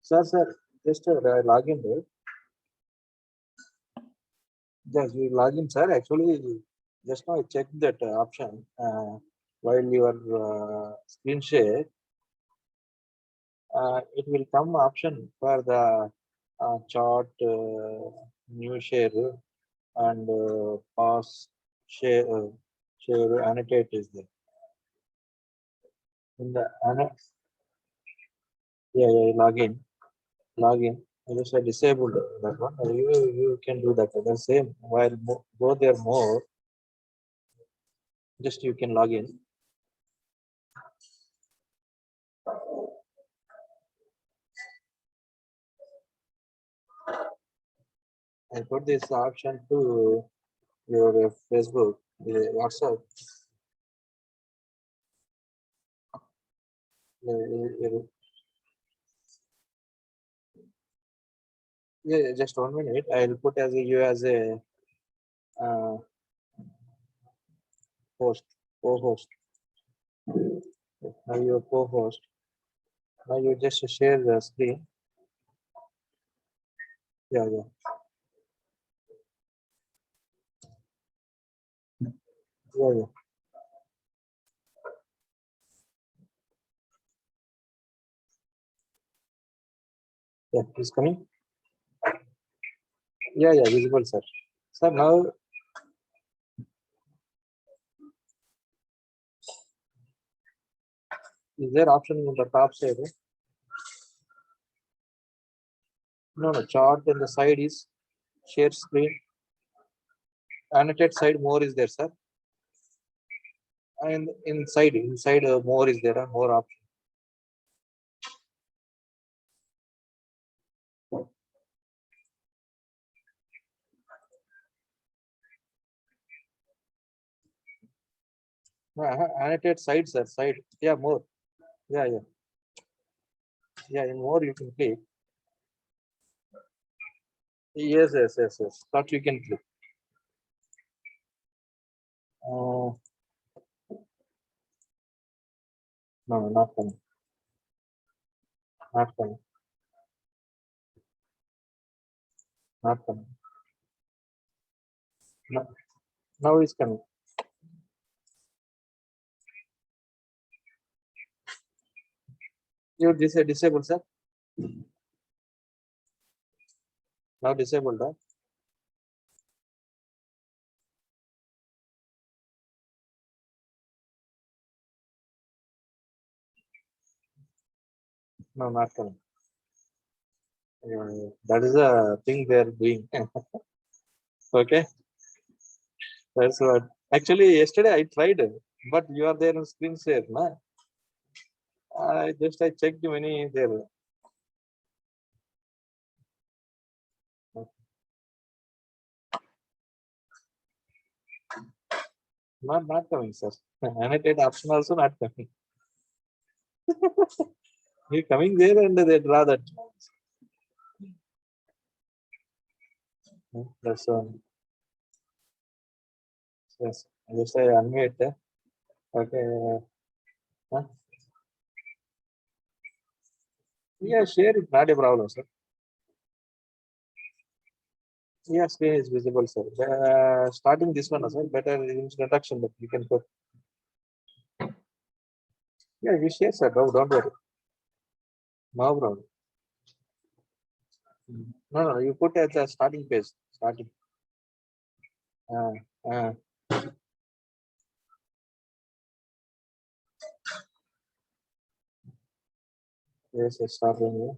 Sir, just log in there. Just you log in, sir. Actually, just now I checked that option while your screen share. It will come option for the chart, new share, and pause share, share annotate is there. In the login. I just disabled that one. You can do that. The same while go there more. Just you can log in. I put this option to your Facebook, WhatsApp. Yeah, just 1 minute. I'll put as you as a co-host. Now you're co-host. Now you just share the screen. Yeah. Yeah, it's coming. Yeah, visible, sir. Sir, now is there option in the top side? No, chart in the side is share screen. Annotate side more is there, sir. And inside more is there, more option. Annotate side, sir. Side. Yeah, more. Yeah. Yeah, in more you can click. Yes. That you can click. No, not coming. Not coming. No, now it's coming. You disable, sir. Now disabled, huh? No, not coming. That is a thing they are doing. Okay. That's what. Actually, yesterday I tried, but you are there on screen share, na? I checked many there. Not coming, sir. Annotate option also not coming. You coming there and they draw that. That's one. Yes. Just I unmute. Okay. Huh? Yeah, share is not a problem, sir. Yeah, screen is visible, sir. Starting this one, sir. Better introduction that you can put. Yeah, you share, sir. Don't worry. No problem. No, you put at the starting page. Starting. Yes, starting.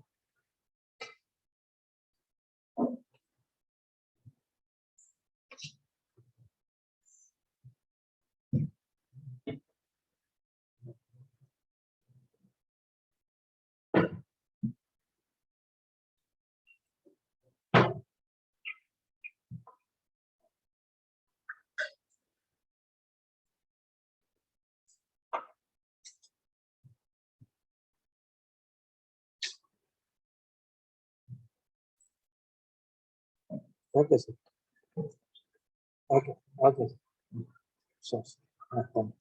Okay, sir. Okay. Okay. Sure. Thank you.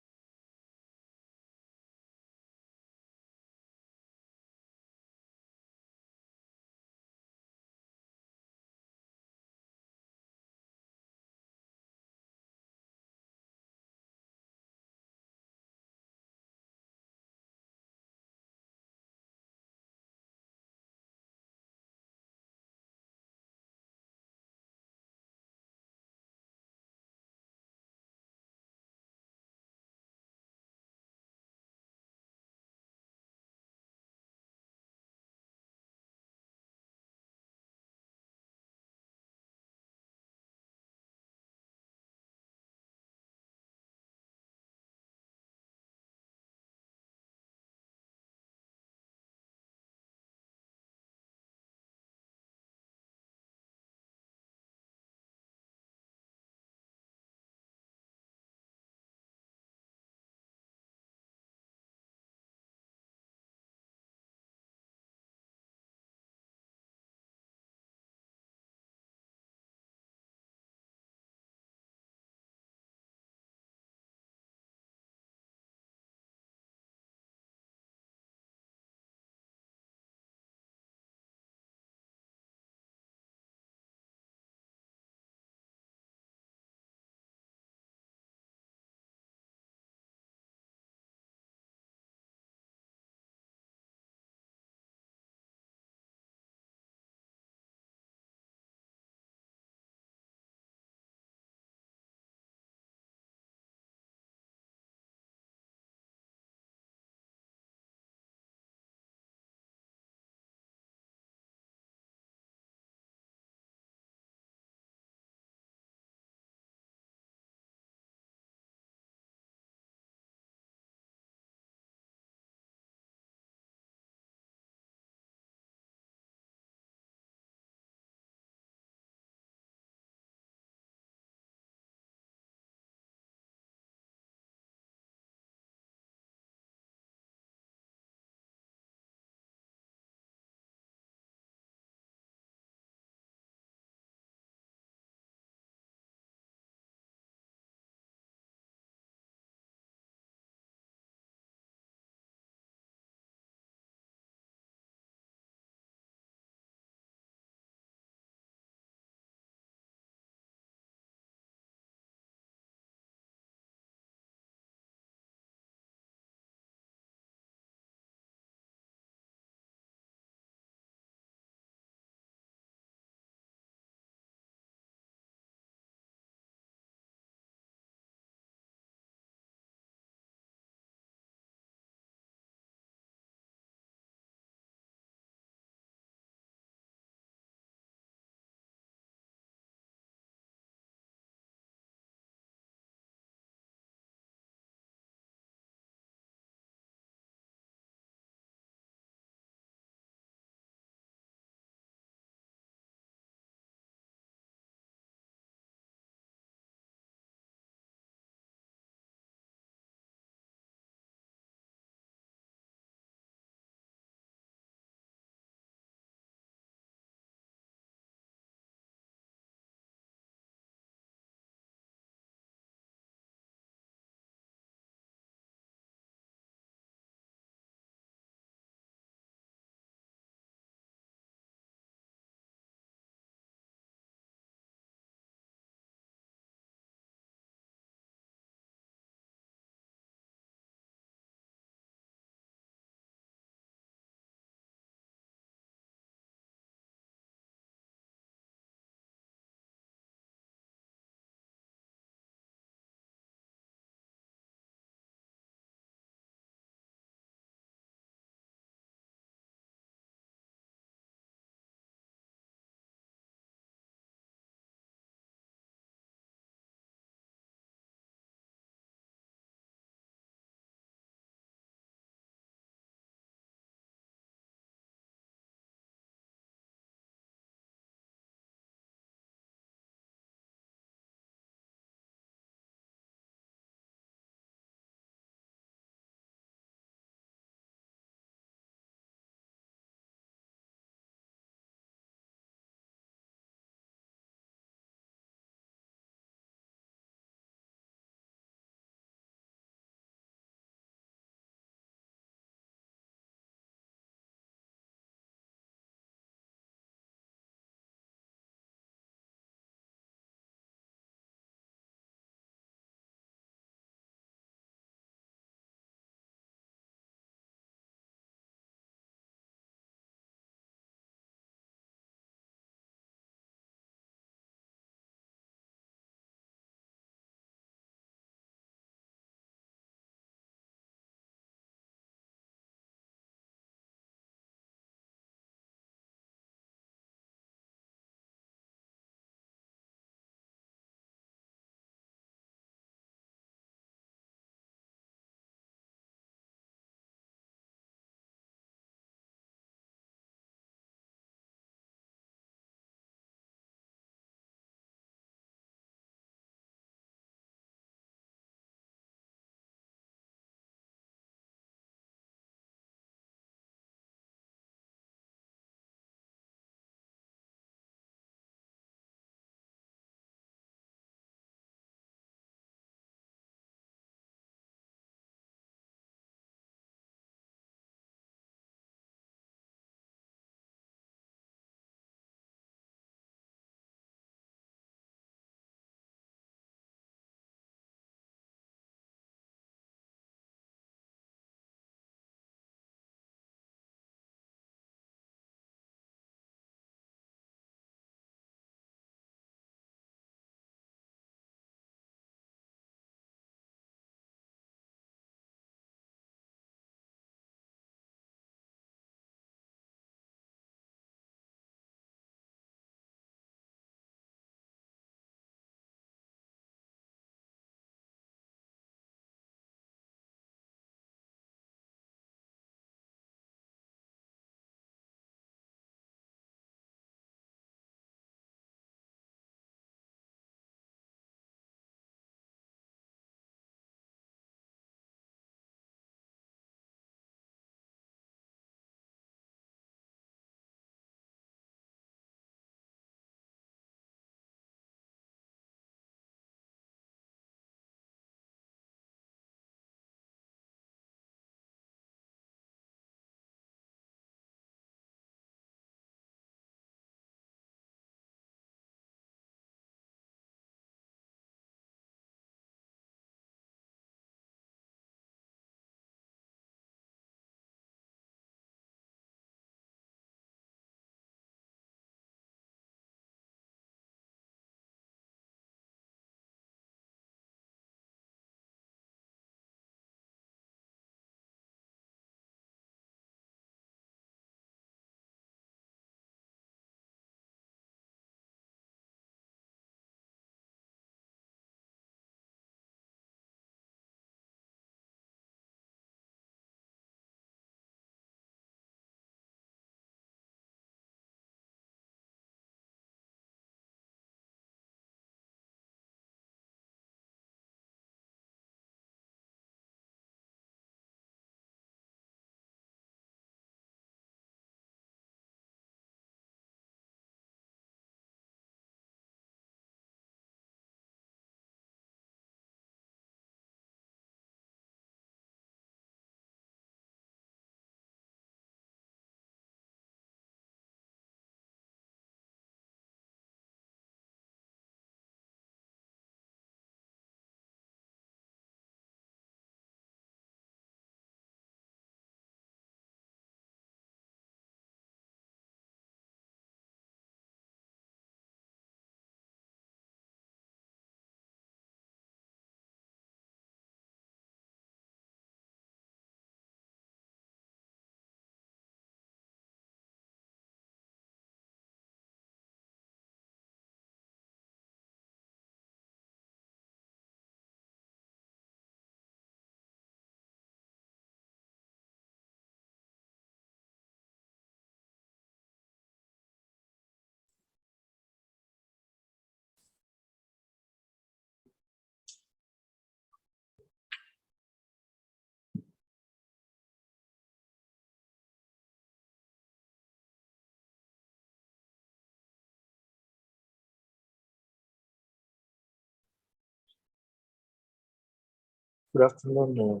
Good afternoon,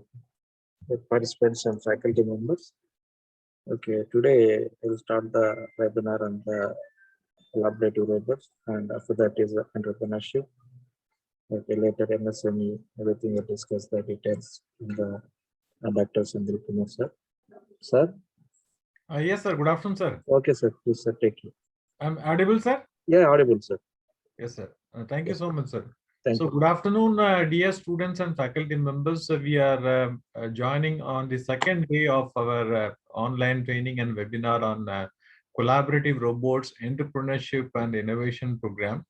participants and faculty members. Okay, today I will start the webinar on the collaborative robots, and after that is entrepreneurship. Okay, later MSME, everything will discuss the details in the Dr. Sandripumar sir. Sir? Yes, sir. Good afternoon, sir. Okay, sir. Please, sir, take it. I'm audible, sir? Yeah, audible, sir. Yes, sir. Thank you so much, sir. Thank So, you. good afternoon, dear students and faculty members. We are joining on the second day of our online training and webinar on collaborative robots, entrepreneurship, and innovation program.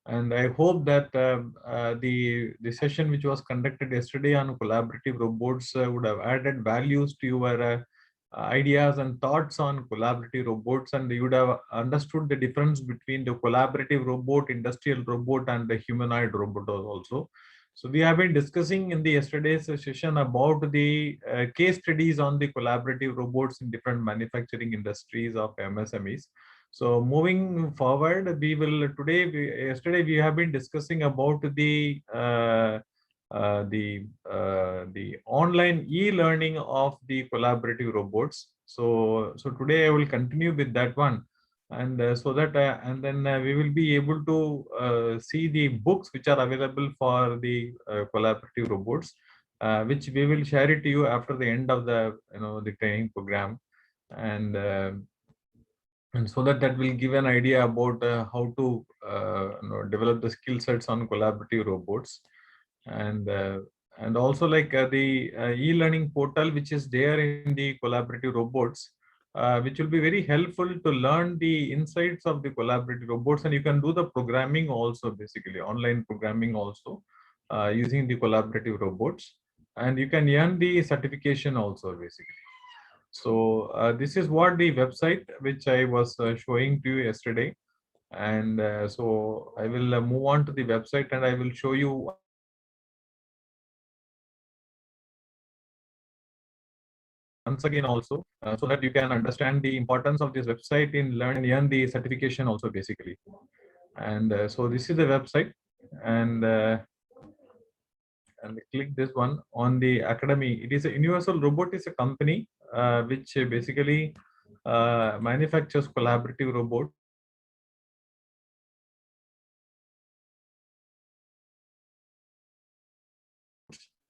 And I hope that the session which was conducted yesterday on collaborative robots would have added values to your ideas and thoughts on collaborative robots, and you would have understood the difference between the collaborative robot, industrial robot, and the humanoid robot also. So we have been discussing in the yesterday's session about the case studies on the collaborative robots in different manufacturing industries of MSMEs. So moving forward, we will yesterday we have been discussing about the online e-learning of the collaborative robots. So today I will continue with that one, and then we will be able to see the books which are available for the collaborative robots, which we will share it to you after the end of the training program, and so that will give an idea about how to develop the skill sets on collaborative robots. And also the e-learning portal which is there in the collaborative robots, which will be very helpful to learn the insights of the collaborative robots, and you can do the programming also, basically online programming also, using the collaborative robots, and you can earn the certification also, basically. So this is what the website which I was showing to you yesterday. And so I will move on to the website, and I will show you once again also, so that you can understand the importance of this website in learn and earn the certification also, basically. And so this is the website, and click this one on the academy. It is a Universal Robot is a company which basically manufactures collaborative robots,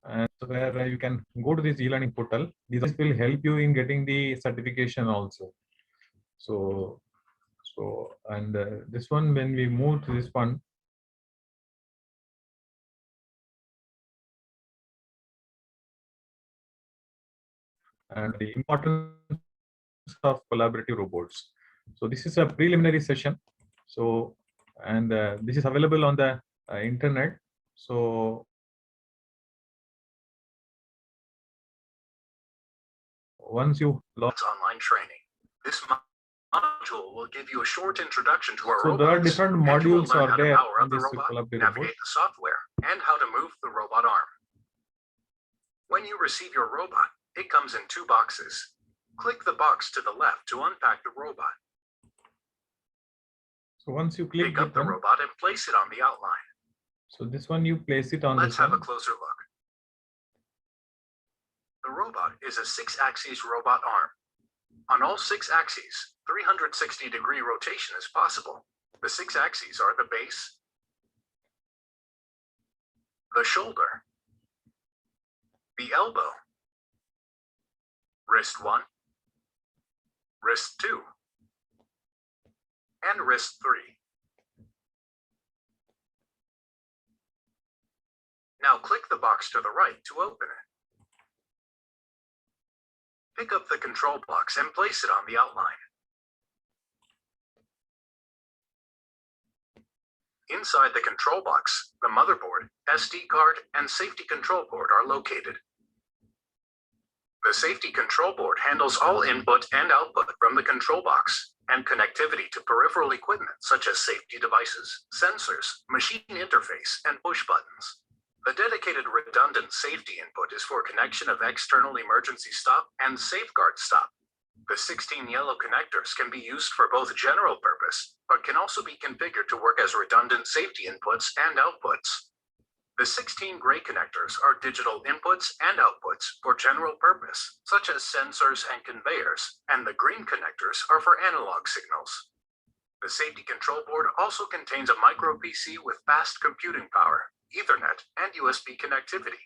and so where you can go to this e-learning portal. This will help you in getting the certification also. So and this one, when we move to this one, and the importance of collaborative robots. So this is a preliminary session. So, and this is available on the internet. So once you launch online training, this module will give you a short introduction to our robots. So there are different modules are there in this collaborative robot, navigate the software, and how to move the robot arm. When you receive your robot, it comes in 2 boxes. Click the box to the left to unpack the robot. So once you click pick up the robot and place it on the outline. So this one you place it on. Let's have a closer look. The robot is a 6-axis robot arm. On all 6 axes, 360-degree rotation is possible. The 6 axes are the base, the shoulder, the elbow, wrist 1, wrist 2, and wrist 3. Now click the box to the right to open it. Pick up the control box and place it on the outline. Inside the control box, the motherboard, SD card, and safety control board are located. The safety control board handles all input and output from the control box and connectivity to peripheral equipment such as safety devices, sensors, machine interface, and push buttons. The dedicated redundant safety input is for connection of external emergency stop and safeguard stop. The 16 yellow connectors can be used for both general purpose, but can also be configured to work as redundant safety inputs and outputs. The 16 gray connectors are digital inputs and outputs for general purpose, such as sensors and conveyors, and the green connectors are for analog signals. The safety control board also contains a micro PC with fast computing power, Ethernet, and USB connectivity.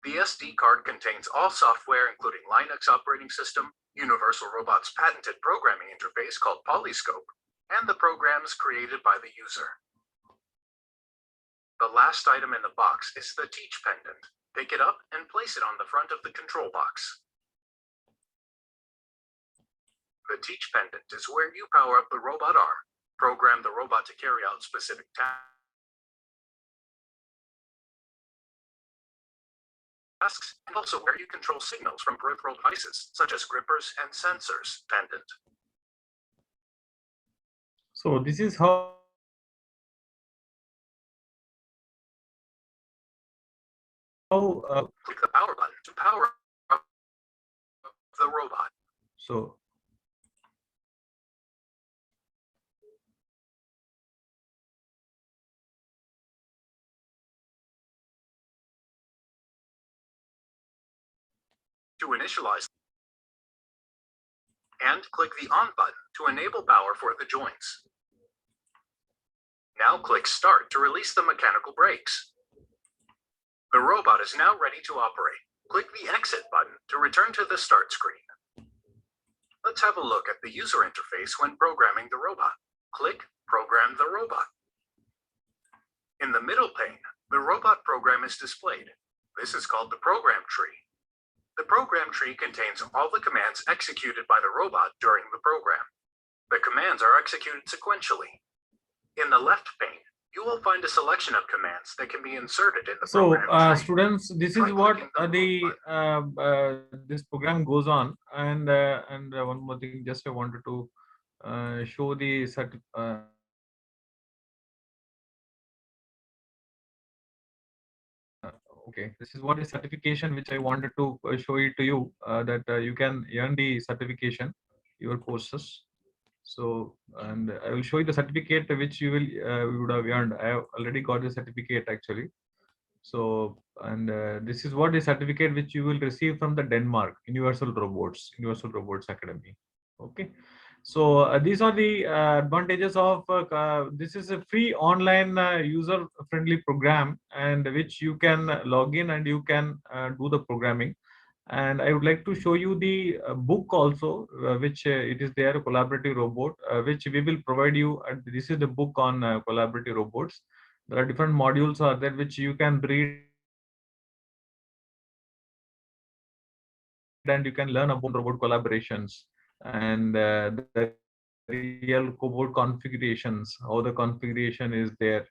The SD card contains all software including Linux operating system, Universal Robot's patented programming interface called Polyscope, and the programs created by the user. The last item in the box is the Teach pendant. Pick it up and place it on the front of the control box. The Teach pendant is where you power up the robot arm, program the robot to carry out specific tasks, and also where you control signals from peripheral devices, such as grippers and sensors. Pendant. So this is how click the power button to power up the robot. So to initialize, and click the on button to enable power for the joints. Now click Start to release the mechanical brakes. The robot is now ready to operate. Click the Exit button to return to the Start screen. Let's have a look at the user interface when programming the robot. Click Program the Robot. In the middle pane, the robot program is displayed. This is called the program tree. The program tree contains all the commands executed by the robot during the program. The commands are executed sequentially. In the left pane, you will find a selection of commands that can be inserted in the program tree. Students, this is what this program goes on, and one more thing, just I wanted to show the okay, this is what is certification which I wanted to show it to you, that you can earn the certification, your courses. So, and I will show you the certificate which you would have earned. I have already got the certificate actually. So, and this is what the certificate which you will receive from the Denmark Universal Robots Academy. Okay. So these are the advantages of this is a free online user-friendly program, and which you can log in and you can do the programming. And I would like to show you the book also, which it is there, Collaborative Robot, which we will provide you. And this is the book on collaborative robots. There are different modules are there which you can read, and you can learn about robot collaborations and the real COBOT configurations, how the configuration is there.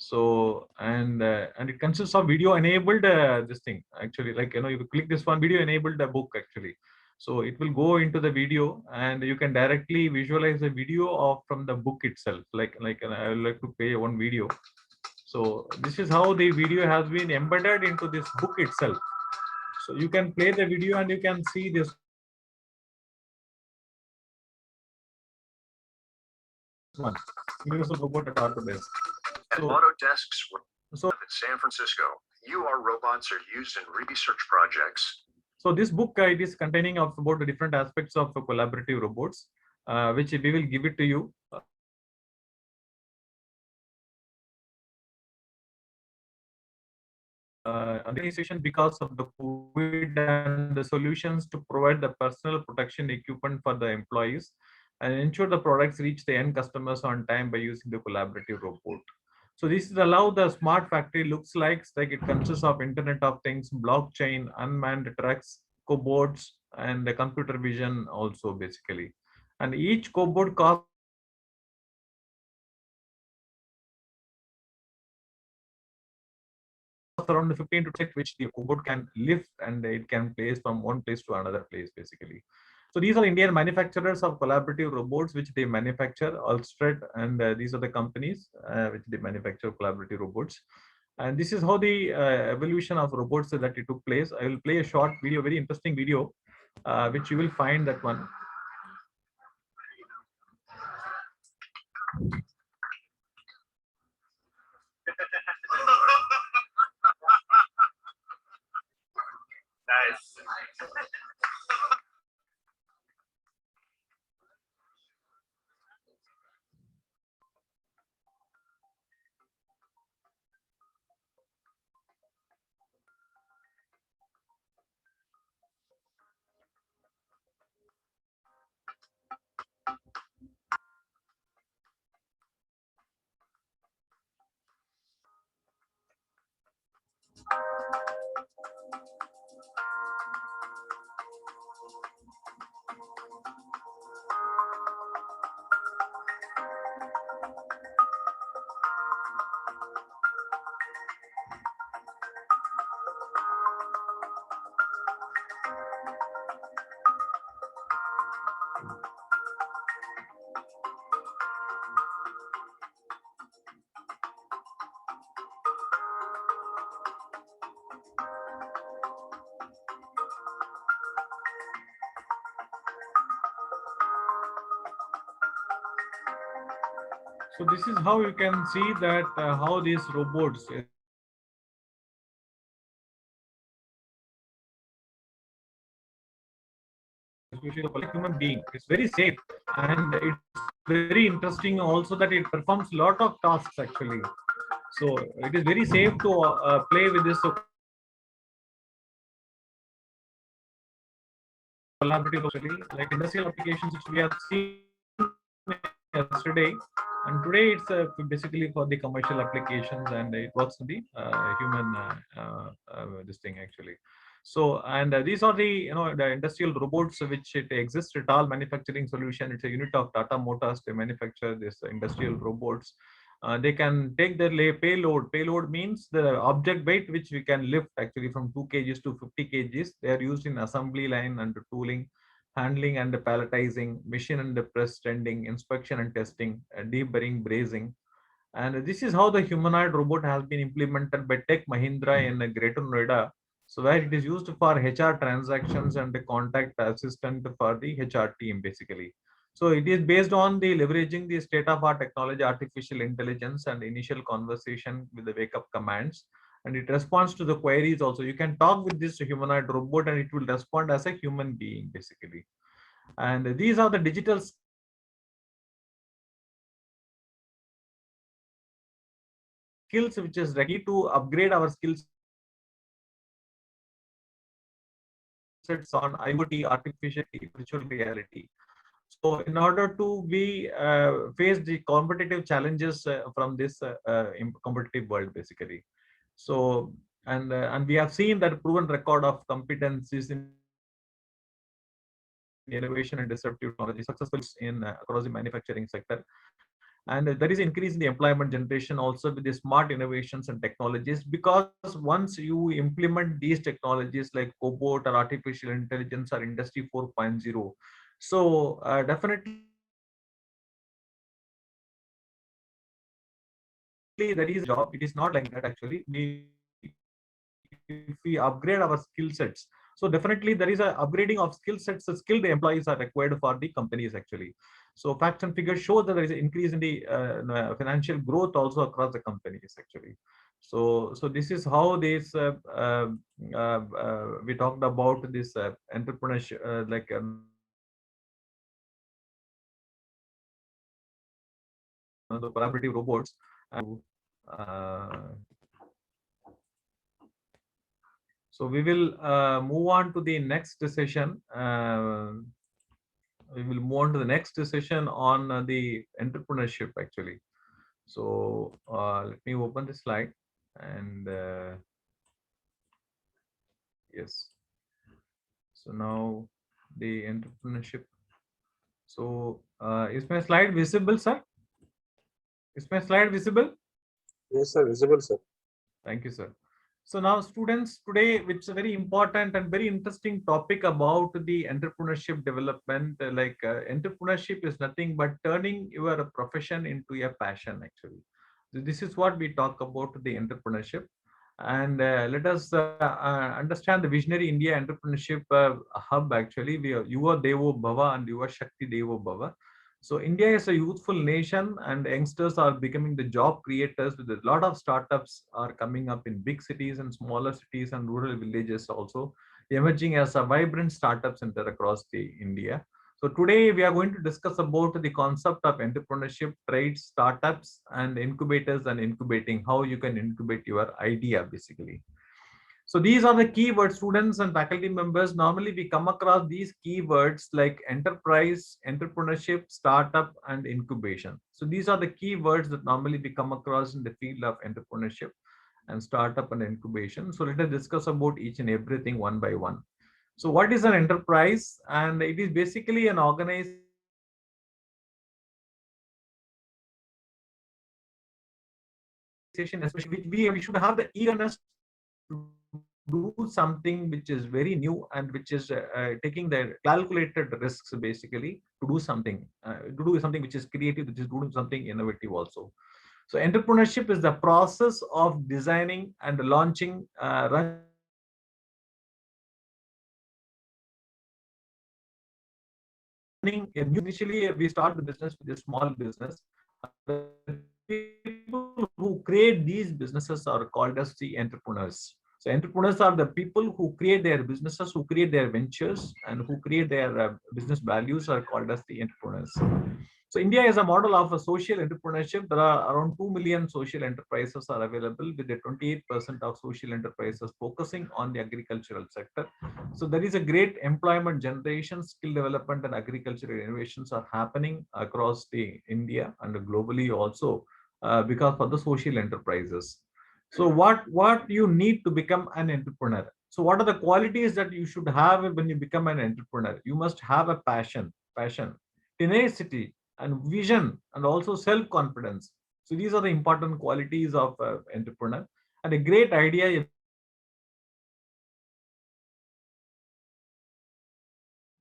So and it consists of video enabled this thing actually, like you click this one, video enabled the book actually. So it will go into the video and you can directly visualize the video of from the book itself. Like I would like to play one video. So this is how the video has been embedded into this book itself. So you can play the video and you can see this one, Universal Robot at Autodesk. At Autodesk's in San Francisco, UR robots are used in research projects. So this book it is containing of about the different aspects of collaborative robots, which we will give it to you. Organization because of the COVID and the solutions to provide the personal protection equipment for the employees and ensure the products reach the end customers on time by using the collaborative robot. So this is allow the smart factory looks like it consists of Internet of Things, blockchain, unmanned trucks, cobots, and the computer vision also basically. And each cobot costs around 15 to 20, which the cobot can lift and it can place from one place to another place basically. So these are Indian manufacturers of collaborative robots which they manufacture, Alstred, and these are the companies which they manufacture collaborative robots. And this is how the evolution of robots that it took place. I will play a short video, very interesting video, which you will find that one. So this is how you can see that how these robots, especially the human being, is very safe, and it's very interesting also that it performs a lot of tasks actually. So it is very safe to play with this collaborative actually, like industrial applications which we have seen yesterday, and today it's basically for the commercial applications, and it works in the human this thing actually. So, and these are the the industrial robots which it exists at all manufacturing solution. It's a unit of Tata Motors. They manufacture this industrial robots. They can take the payload. Payload means the object weight which we can lift actually from 2 kgs to 50 kgs. They are used in assembly line and tooling, handling and palletizing, machine and press tending, inspection and testing, deburring, brazing. And this is how the humanoid robot has been implemented by Tech Mahindra in Greater Noida. So where it is used for HR transactions and the contact assistant for the HR team basically. So it is based on the leveraging the state-of-art technology, artificial intelligence, and initial conversation with the wake-up commands. And it responds to the queries also. You can talk with this humanoid robot and it will respond as a human being basically. And these are the digital skills which is ready to upgrade our skill sets on IoT, artificial virtual reality. So in order to be face the competitive challenges from this competitive world basically. So and we have seen that proven record of competencies in innovation and disruptive technology successful in across the manufacturing sector. And there is increase in the employment generation also with the smart innovations and technologies, because once you implement these technologies like COBOT or artificial intelligence or industry 4.0, so definitely that is job. It is not like that actually. If we upgrade our skill sets, so definitely there is a upgrading of skill sets. So skilled employees are required for the companies actually. So facts and figures show that there is an increase in the financial growth also across the companies actually. So this is how this we talked about this entrepreneurship like the collaborative robots. uh, so we will move on to the next session. We will move on to the next session on the entrepreneurship actually. So let me open the slide and yes. So now the entrepreneurship. So is my slide visible, sir? Is my slide visible? Yes, sir. Visible, sir. Thank you, sir. So now students, today, which is a very important and very interesting topic about the entrepreneurship development. Entrepreneurship is nothing but turning your profession into a passion actually. So this is what we talk about the entrepreneurship. And let us understand the Visionary India Entrepreneurship Hub actually. We are Yuva Devo Bhava and Yuva Shakti Devo Bhava. So India is a youthful nation, and youngsters are becoming the job creators. With a lot of startups are coming up in big cities and smaller cities and rural villages also, emerging as a vibrant startup center across the India. So today we are going to discuss about the concept of entrepreneurship, trades, startups, and incubators and incubating, how you can incubate your idea basically. So these are the keywords, students and faculty members. Normally we come across these keywords like enterprise, entrepreneurship, startup, and incubation. So these are the keywords that normally we come across in the field of entrepreneurship and startup and incubation. So let us discuss about each and everything one by one. So what is an enterprise? And it is basically an organization, especially we should have the eagerness to do something which is very new and which is taking the calculated risks basically to do something which is creative, which is doing something innovative also. So entrepreneurship is the process of designing and launching running a new. Initially we start the business with a small business, People who create these businesses are called as the entrepreneurs. So entrepreneurs are the people who create their businesses, who create their ventures, and who create their business values are called as the entrepreneurs. So India is a model of a social entrepreneurship. There are around 2 million social enterprises are available, with the 28% of social enterprises focusing on the agricultural sector. So there is a great employment generation, skill development, and agricultural innovations are happening across the India and globally also because of the social enterprises. So what you need to become an entrepreneur? So what are the qualities that you should have when you become an entrepreneur? You must have a passion, tenacity, and vision, and also self-confidence. So these are the important qualities of entrepreneur. And a great idea, a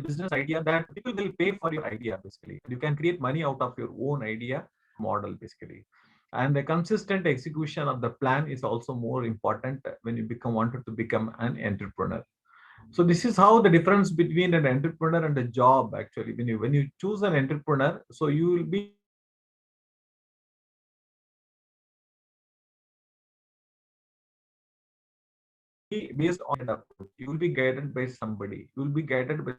business idea that people will pay for your idea, basically. And you can create money out of your own idea, basically. And you can create money out of your own idea model, basically. And the consistent execution of the plan is also more important when you wanted to become an entrepreneur. So this is how the difference between an entrepreneur and a job, actually. When you choose an entrepreneur, so you will be based on the output. You will be guided by somebody. And as an entrepreneur, you are the freedom to start the output. You will be guided by somebody. You will be guided by somebody who will guide you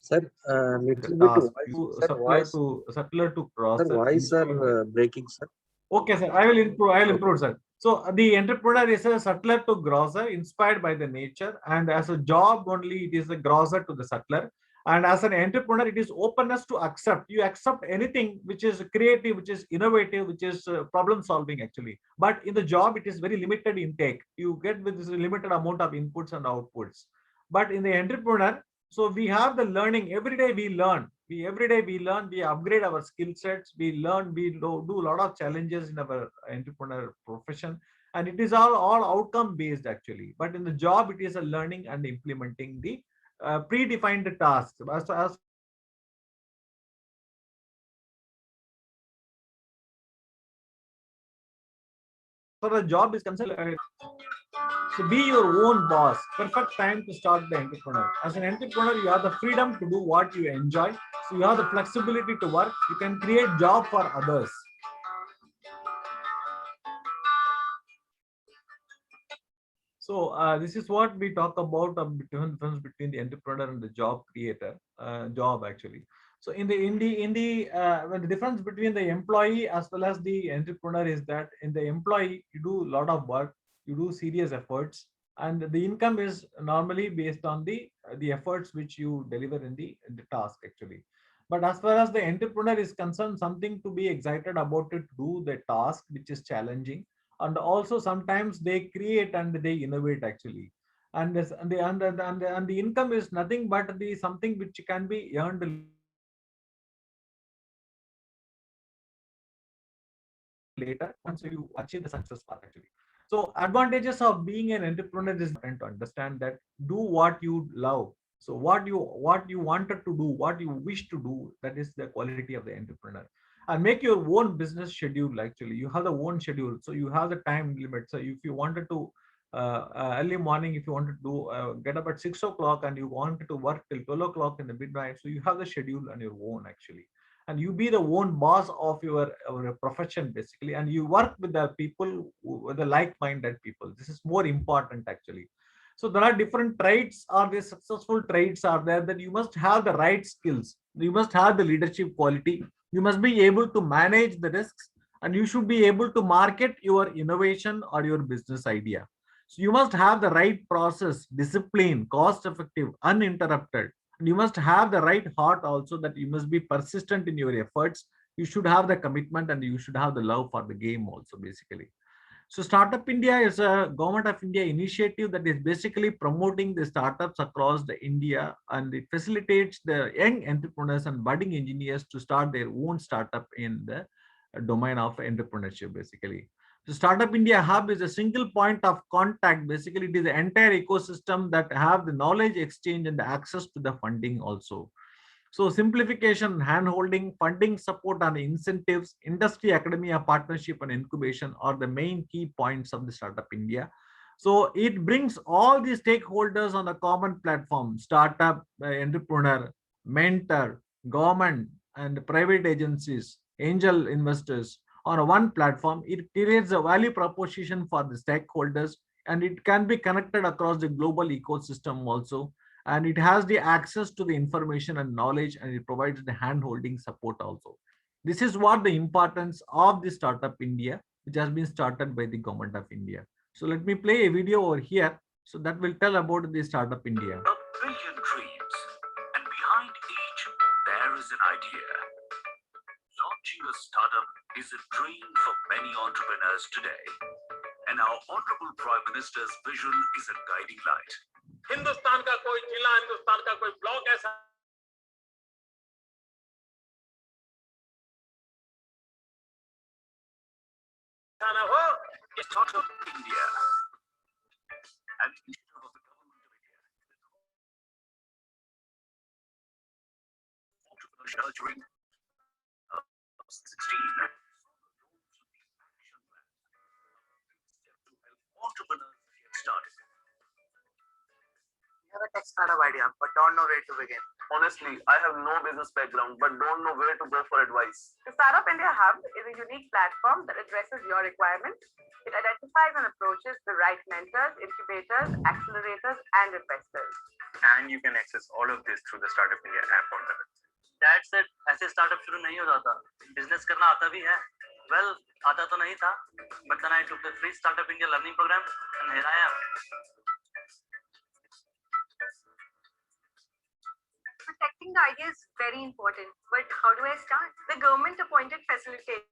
Sir, the little task. bit You voice, sir, voice, subtler to sir, process voice instrument. are breaking, sir. Okay, sir. I will improve. I will Okay. improve, sir. So the entrepreneur is a subtler to grosser, inspired by the nature, and as a job only, it is a grosser to the subtler. And as an entrepreneur, it is openness to accept. You accept anything which is creative, which is innovative, which is problem solving, actually. But in the job, it is very limited intake. You get with this limited amount of inputs and outputs. But in the entrepreneur, so we have the learning. Every day we learn. Every day we learn. We upgrade our skill sets. We learn. We do a lot of challenges in our entrepreneur profession, and it is all outcome based, actually. But in the job, it is a learning and implementing the predefined tasks. As far as job is concerned, so be your own boss. Perfect time to start the entrepreneur. As an entrepreneur, you have the freedom to do what you enjoy. So you have the flexibility to work. You can create job for others. So this is what we talk about difference between the entrepreneur and the job creator, job, actually. So when the difference between the employee as well as the entrepreneur is that in the employee you do a lot of work, you do serious efforts, and the income is normally based on the efforts which you deliver in the task, actually. But as far as the entrepreneur is concerned, something to be excited about it, to do the task which is challenging, and also sometimes they create and they innovate, actually. And this and the income is nothing but the something which can be earned later once you achieve the success part, actually. So advantages of being an entrepreneur is important to understand that do what you love. So what you wanted to do, what you wish to do, that is the quality of the entrepreneur. And make your own business schedule, actually. You have the own schedule, so you have the time limit. So if you wanted to early morning, if you wanted to get up at 6 o'clock and you wanted to work till 12 o'clock in the midnight, so you have the schedule on your own, actually. And you be the own boss of your profession, basically, and you work with the people, with the like-minded people. This is more important, actually. So there are different traits, or the successful traits are there, that you must have the right skills, you must have the leadership quality, you must be able to manage the risks, and you should be able to market your innovation or your business idea. So you must have the right process, discipline, cost effective, uninterrupted. And you must have the right heart also, that you must be persistent in your efforts. You should have the commitment, and you should have the love for the game also, basically. So Startup India is a Government of India initiative that is basically promoting the startups across the India, and it facilitates the young entrepreneurs and budding engineers to start their own startup in the domain of entrepreneurship, basically. So Startup India Hub is a single point of contact. Basically, it is the entire ecosystem that have the knowledge exchange and the access to the funding also. So simplification, hand-holding, funding support and incentives, industry academia partnership and incubation are the main key points of the Startup India. So it brings all the stakeholders on a common platform: startup, entrepreneur, mentor, government, and private agencies, angel investors on one platform. It creates a value proposition for the stakeholders, and it can be connected across the global ecosystem also. And it has the access to the information and knowledge, and it provides the hand holding support also. This is what the importance of the Startup India, which has been started by the government of India. So let me play a video over here. So that will tell about the Startup India. A billion dreams, and behind each, there is an idea. Launching a startup is a dream for many entrepreneurs today, and our Honorable Prime Minister's vision is a guiding light. Hindustan का कोई जिला, हिंदुस्तान का कोई block ऐसा ना हो। Startup India, an initiative of the government of India. Entrepreneurship during 16. To help entrepreneurs get started. You have a tech startup idea, but don't know where to begin. Honestly, I have no business background, but don't know where to go for advice. The Startup India Hub is a unique platform that addresses your requirements. It identifies and approaches the right mentors, incubators, accelerators, and investors. And you can access all of this through the Startup India app on the website. That's it. ऐसे startup शुरू नहीं हो जाता. Business करना आता भी है. Well, आता तो नहीं था, but then I took the free Startup India learning program, and here I am. Protecting the idea is very important, but how do I start? The government appointed facilitator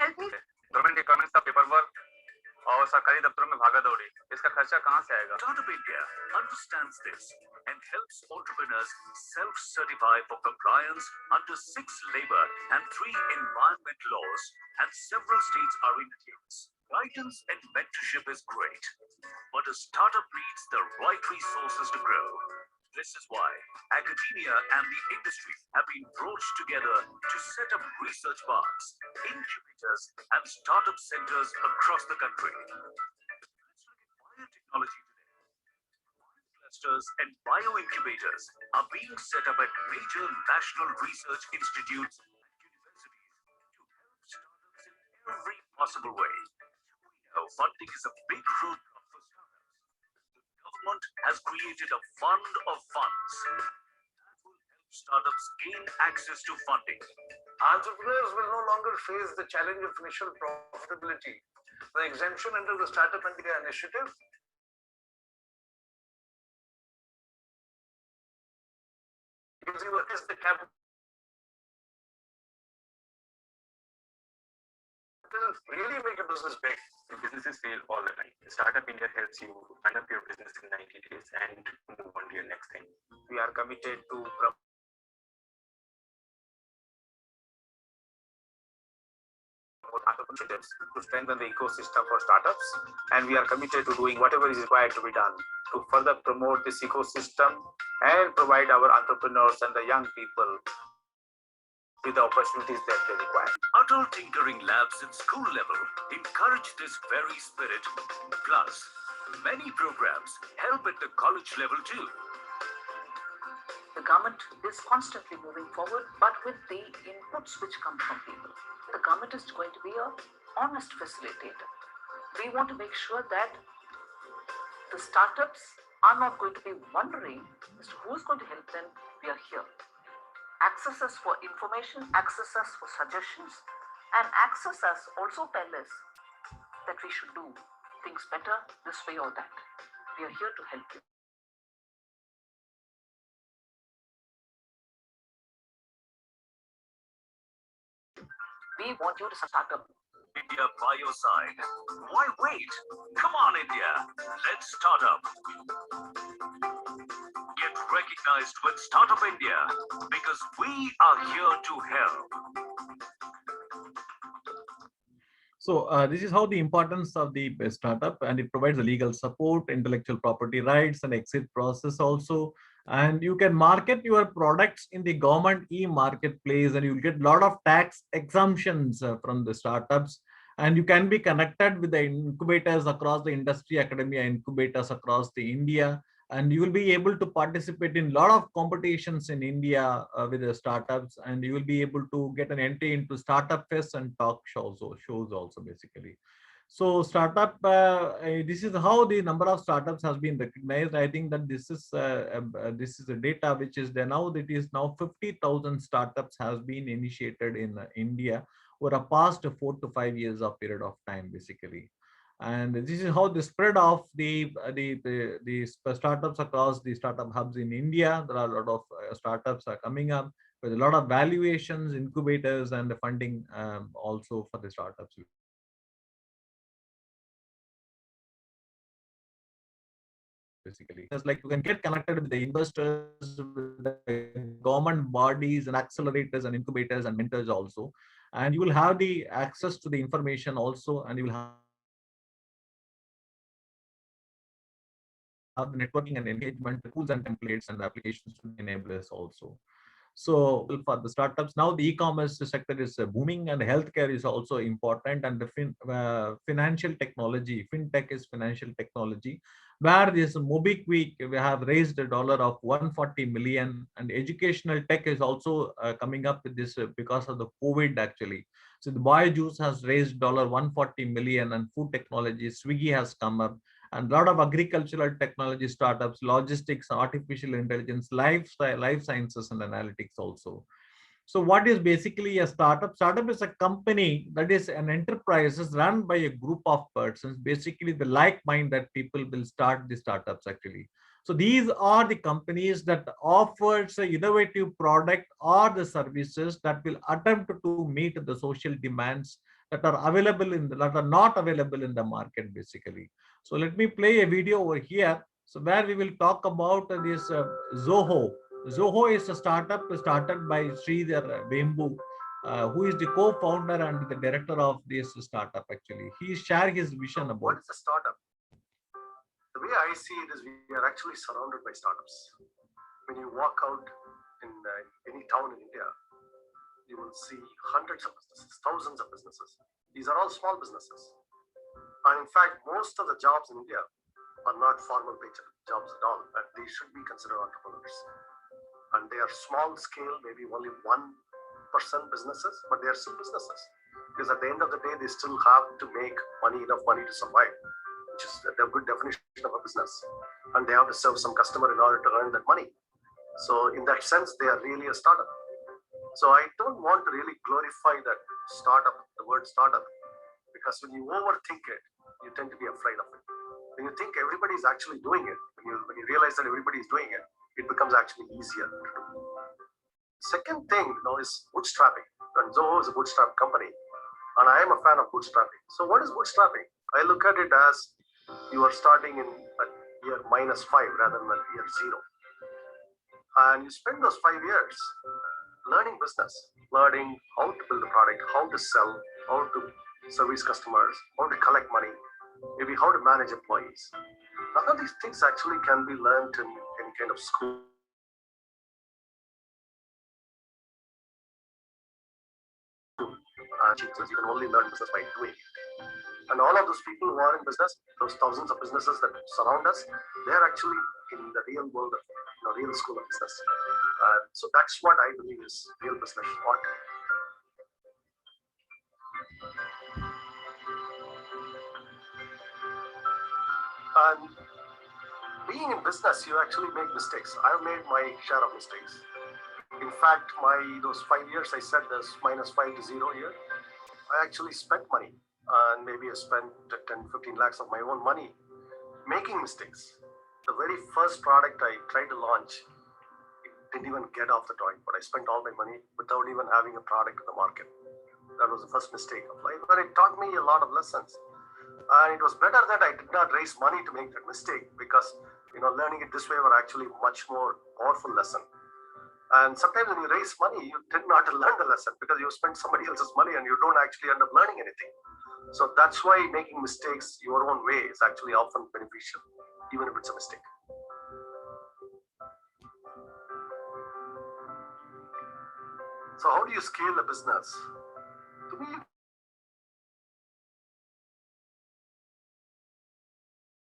help me. Government requirements का paper work और सरकारी दफ्तरों में भागा दौड़ी, इसका खर्चा कहाँ से आएगा? Startup India understands this and helps entrepreneurs self-certify for compliance under 6 labor and 3 environment laws, and several states are in adherence. Guidance and mentorship is great, but a startup needs the right resources to grow. This is why academia and the industry have been brought together to set up research parks, incubators, and startup centers across the country. Let's look at biotechnology today. Bioclusters and bioincubators are being set up at major national research institutes and universities to help startups in every possible way. We know funding is a big roadblock for startups. The government has created a fund of funds that will help startups gain access to funding. Entrepreneurs will no longer face the challenge of initial profitability. The exemption under the Startup India initiative gives you what is the capital. Really make a business big. Businesses fail all the time. Startup India helps you run up your business in 90 days and move on to your next thing. We are committed to initiatives to strengthen the ecosystem for startups, and we are committed to doing whatever is required to be done to further promote this ecosystem and provide our entrepreneurs and the young people with the opportunities that they require. Adult tinkering labs at school level encourage this very spirit. Plus, many programs help at the college level too. The government is constantly moving forward, but with the inputs which come from people. The government is going to be an honest facilitator. We want to make sure that the startups are not going to be wondering as to who's going to help them. We are here. Access us for information, access us for suggestions, and access us also tell us that we should do things better this way or that. We are here to help you. We want you to start up. India by your side. Why wait? Come on, India. Let's start up. Get recognized with Startup India because we are here to help. So this is how the importance of the startup, and it provides the legal support, intellectual property rights, and exit process also. And you can market your products in the government e-marketplace, and you'll get a lot of tax exemptions from the startups. And you can be connected with the incubators across the industry, academia incubators across the India, and you will be able to participate in a lot of competitions in India with the startups, and you will be able to get an entry into startup fest and talk shows also basically. So startup, this is how the number of startups has been recognized. I think that this is a data which is there now. That is now 50,000 startups has been initiated in India over a past 4 to 5 years of period of time, basically. And this is how the spread of the startups across the startup hubs in India. There are a lot of startups are coming up with a lot of valuations, incubators, and the funding also for the startups. Basically, it's like you can get connected with the investors, with the government bodies and accelerators and incubators and mentors also, and you will have the access to the information also, and you will have the networking and engagement tools and templates and applications to the enablers also. So for the startups now, the e-commerce sector is booming, and healthcare is also important, and the financial technology, fintech is financial technology, where this MobiKwik we have raised a dollar of 140 million, and educational tech is also coming up with this because of the COVID actually. So the Boy Juice has raised dollar 140 million, and food technology, Swiggy has come up, and a lot of agricultural technology startups, logistics, artificial intelligence, life sciences and analytics also. So what is basically a startup? Startup is a company that is an enterprise is run by a group of persons, basically the like mind that people will start the startups actually. So these are the companies that offers an innovative product or the services that will attempt to meet the social demands that are available that are not available in the market basically. So let me play a video over here. So where we will talk about this Zoho. Zoho is a startup started by Sridhar Vembu, who is the co-founder and the director of this startup actually. He shared his vision about. What is a startup? The way I see it is we are actually surrounded by startups. When you walk out in any town in India, you will see hundreds of businesses, thousands of businesses. These are all small businesses. And in fact, most of the jobs in India are not formal paid jobs at all, and they should be considered entrepreneurs. And they are small scale, maybe only 1% businesses, but they are still businesses. Because at the end of the day, they still have to make money, enough money to survive, which is the good definition of a business. And they have to serve some customer in order to earn that money. So in that sense, they are really a startup. So I don't want to really glorify that startup, the word startup, because when you overthink it, you tend to be afraid of it. When you think everybody is actually doing it, when you realize that everybody is doing it, it becomes actually easier to do. Second thing, is bootstrapping. And Zoho is a bootstrap company, and I am a fan of bootstrapping. So what is bootstrapping? I look at it as you are starting in year -5 rather than year 0. And you spend those 5 years learning business, learning how to build a product, how to sell, how to service customers, how to collect money, maybe how to manage employees. None of these things actually can be learned in any kind of school. You can only learn business by doing it. And all of those people who are in business, those thousands of businesses that surround us, they are actually in the real world of real school of business. So that's what I believe is real business. And being in business, you actually make mistakes. I've made my share of mistakes. In fact, those 5 years I said there's -5 to 0 year, I actually spent money, and maybe I spent 10-15 lakhs of my own money making mistakes. The very first product I tried to launch, it didn't even get off the drawing board. I spent all my money without even having a product in the market. That was the first mistake of life, but it taught me a lot of lessons. And it was better that I did not raise money to make that mistake, because learning it this way were actually much more powerful lesson. And sometimes when you raise money, you tend not to learn the lesson because you spend somebody else's money and you don't actually end up learning anything. So that's why making mistakes your own way is actually often beneficial, even if it's a mistake. So how do you scale a business? To me,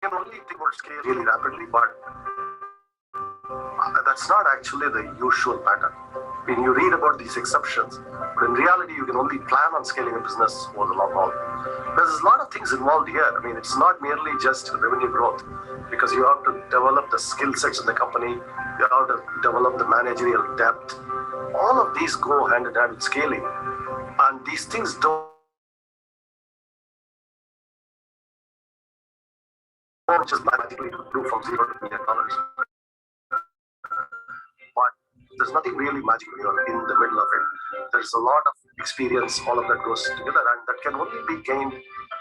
can only think about scale really rapidly, but that's not actually the usual pattern. When you read about these exceptions, but in reality, you can only plan on scaling a business over the long haul. There's a lot of things involved here. I mean, it's not merely just revenue growth, because you have to develop the skill sets in the company, you have to develop the managerial depth. All of these go hand in hand with scaling, and these things don't just magically do from $0 to $1 million. But there's nothing really magical when you're in the middle of it. There's a lot of experience, all of that goes together, and that can only be gained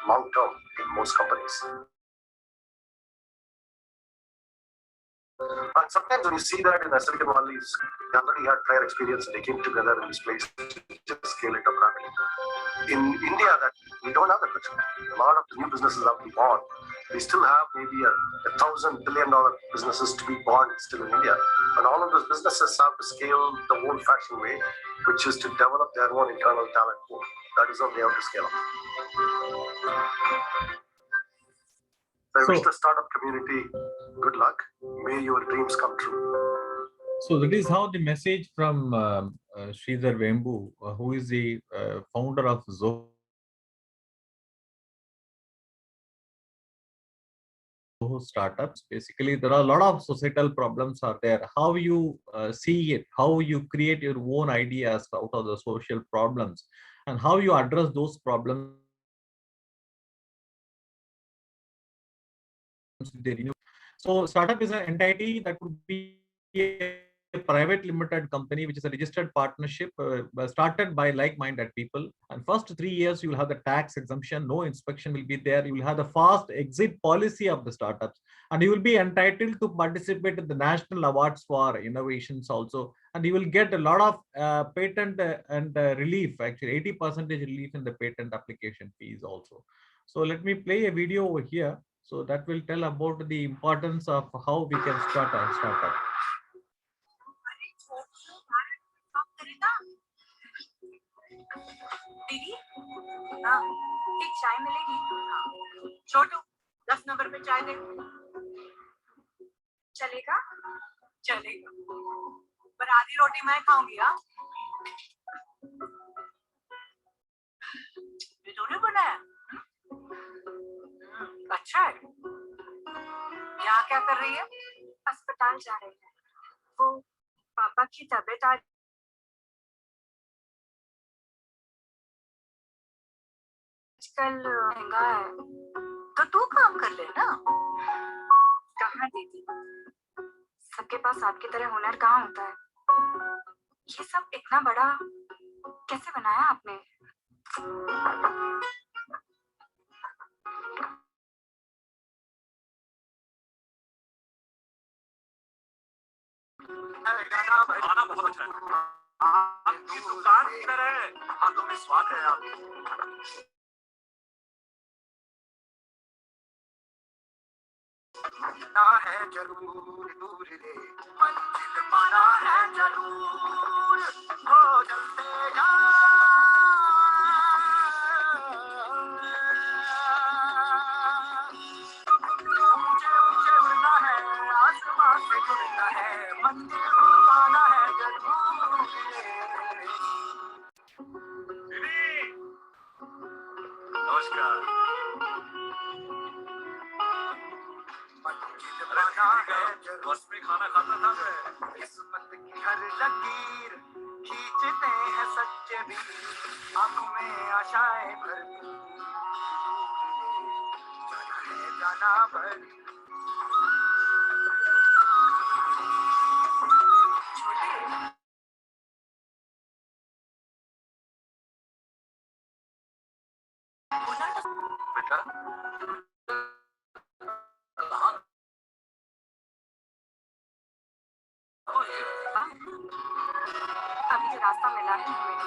long term in most companies. And sometimes when you see that in Silicon Valley, they already had prior experience and they came together in this place to just scale it up rapidly. In India, that we don't have that luxury. A lot of the new businesses have been born. We still have maybe $1,000 billion businesses to be born still in India. And all of those businesses have to scale the old-fashioned way, which is to develop their own internal talent pool. That is how they have to scale up. I wish the startup community good luck. May your dreams come true. So that is how the message from Sridhar Vembu, who is the founder of Zoho startups. Basically, there are a lot of societal problems are there. How you see it, how you create your own ideas out of the social problems, and how you address those problems. So startup is an entity that could be a private limited company, which is a registered partnership started by like-minded people. And first 3 years, you will have the tax exemption, no inspection will be there. You will have the fast exit policy of the startups, and you will be entitled to participate in the national awards for innovations also. And you will get a lot of patent and relief, actually 80% relief in the patent application fees also. So let me play a video over here. So that will tell about the importance of how we can start a startup. दीदी, हाँ, एक चाय मिलेगी? हाँ, छोटू, 10 number पे चाय दे। चलेगा? चलेगा। पर आधी रोटी मैं खाऊंगी, हाँ? ये तूने बनाया? अच्छा है। यहाँ क्या कर रही है? अस्पताल जा रही है। वो पापा की तबीयत आज आजकल महंगा है, तो तू काम कर ले ना। कहाँ दीदी, सबके पास आपकी तरह हुनर कहाँ होता है? ये सब इतना बड़ा कैसे बनाया आपने? खाना बहुत अच्छा है। आपकी दुकान किधर है? हाथों में स्वाद है आप। ना है जरूर दूर रे, मंजिल पाना है जरूर, हो चलते जा। ऊंचे ऊंचे उड़ना है, आसमान से जुड़ना है, मंजिल पाना है जरूर रे। दीदी, नमस्कार। बस में खाना खाता था मैं। किस्मत की हर लकीर खींचते हैं सच्चे भी, आंखों में आशाएं भरपूर, जाना भरी। बेटा अभी जो रास्ता मिला है हमें।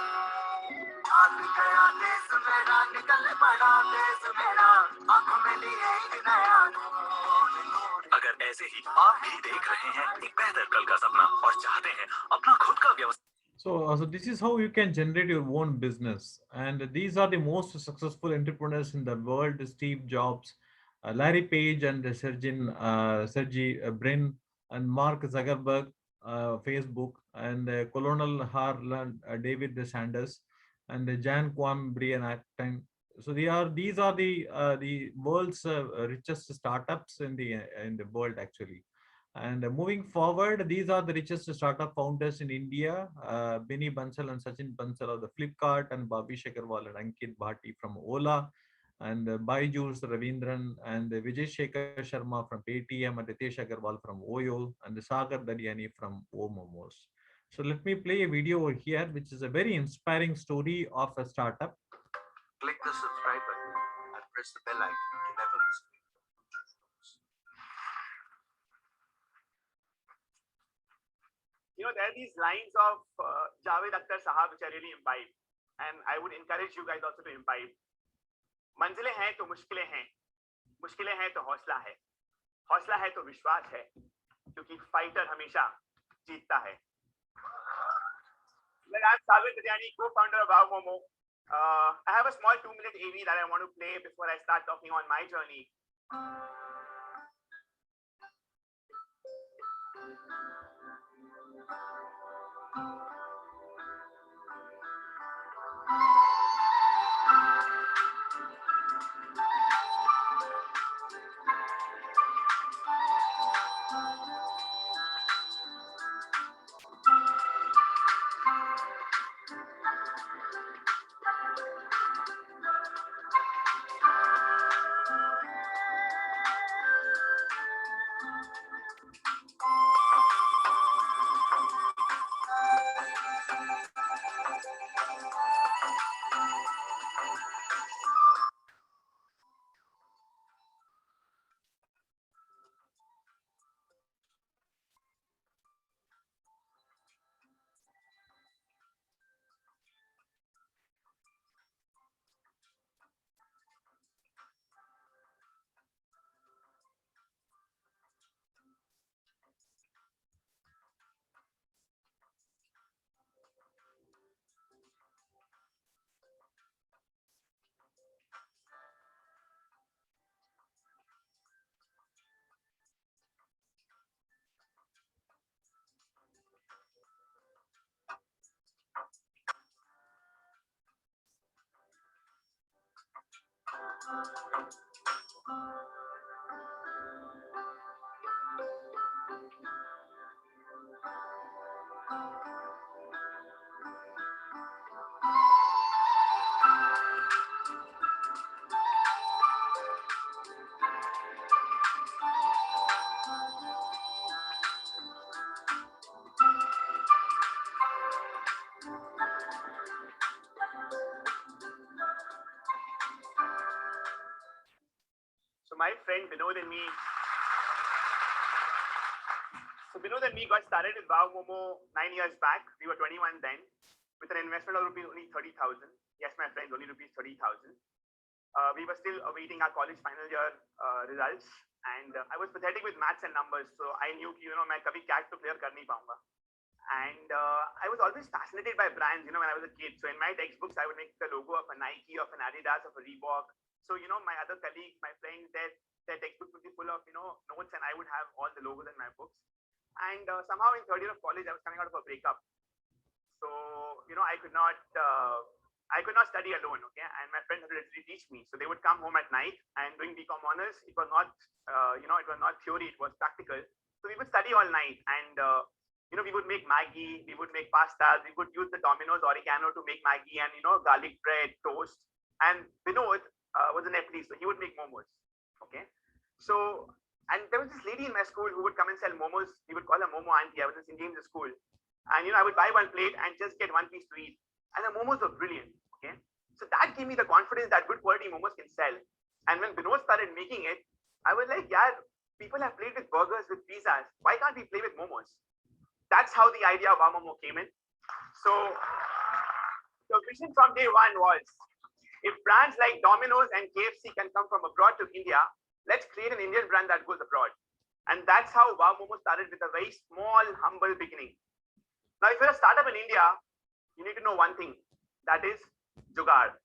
गया देश मेरा, निकल पड़ा देश मेरा, आंखों में लिए एक नया नूर। अगर ऐसे ही आप भी देख रहे हैं एक बेहतर कल का सपना और चाहते हैं अपना खुद का व्यवसाय। So this is how you can generate your own business, and these are the most successful entrepreneurs in the world: Steve Jobs, Larry Page and Sergey Brin and Mark Zuckerberg, Facebook, and Colonel Harlan David Sanders, and Jan Kwam Brian Acton. So these are the world's richest startups in the world actually. And moving forward, these are the richest startup founders in India. Binny Bansal and Sachin Bansal of the Flipkart, and Bobby Shekarwal and Ankit Bhati from Ola, and Byju's Ravindran, and Vijay Shekhar Sharma from Paytm, and Ritesh Agarwal from Oyo, and Sagar Daryani from Momos. So let me play a video over here, which is a very inspiring story of a startup. Click the subscribe button and press the bell icon to never miss a video. You know, there are these lines of Javed Akhtar Sahab which I really imbibe, and I would encourage you guys also to imbibe. मंजिलें हैं तो मुश्किलें हैं तो हौसला है तो विश्वास है, क्योंकि फाइटर हमेशा जीतता है. Well, I'm Sagar Daryani, co-founder of Wow Momo. I have a small 2-minute AV that I want to play before I start talking on my journey. So my friend Vinod and me, got started with Wow Momo 9 years back. We were 21 then, with an investment of rupees only 30,000. Yes, my friends, only rupees 30,000. We were still awaiting our college final year results, and I was pathetic with maths and numbers, so I knew कि मैं कभी CAT तो clear कर नहीं पाऊंगा. And I was always fascinated by brands, when I was a kid. So in my textbooks, I would make the logo of a Nike, of an Adidas, of a Reebok. So, my other colleagues, my friends, their textbooks would be full of, notes, and I would have all the logos in my books. And somehow in third year of college, I was coming out of a breakup. So, I could not study alone, okay? And my friends had to literally teach me. So they would come home at night, and doing BCom honors, it was not, it was not theory, it was practical. So we would study all night, and we would make Maggi, we would make pasta, we would use the Domino's oregano to make Maggi, and garlic bread, toast. And Vinod was a Nepalese, so he would make momos. Okay, so and there was this lady in my school who would come and sell momos. We would call her Momo Auntie. I was in St. James' school, and I would buy one plate and just get one piece to eat. And the momos were brilliant. Okay, so that gave me the confidence that good quality momos can sell. And when Vinod started making it, I was like, yeah, people have played with burgers, with pizzas. Why can't we play with momos? That's how the idea of Wow Momo came in. So the vision from day one was, if brands like Domino's and KFC can come from abroad to India, let's create an Indian brand that goes abroad. And that's how Wow Momo started, with a very small, humble beginning. Now, if you're a startup in India, you need to know one thing, that is Jugaad.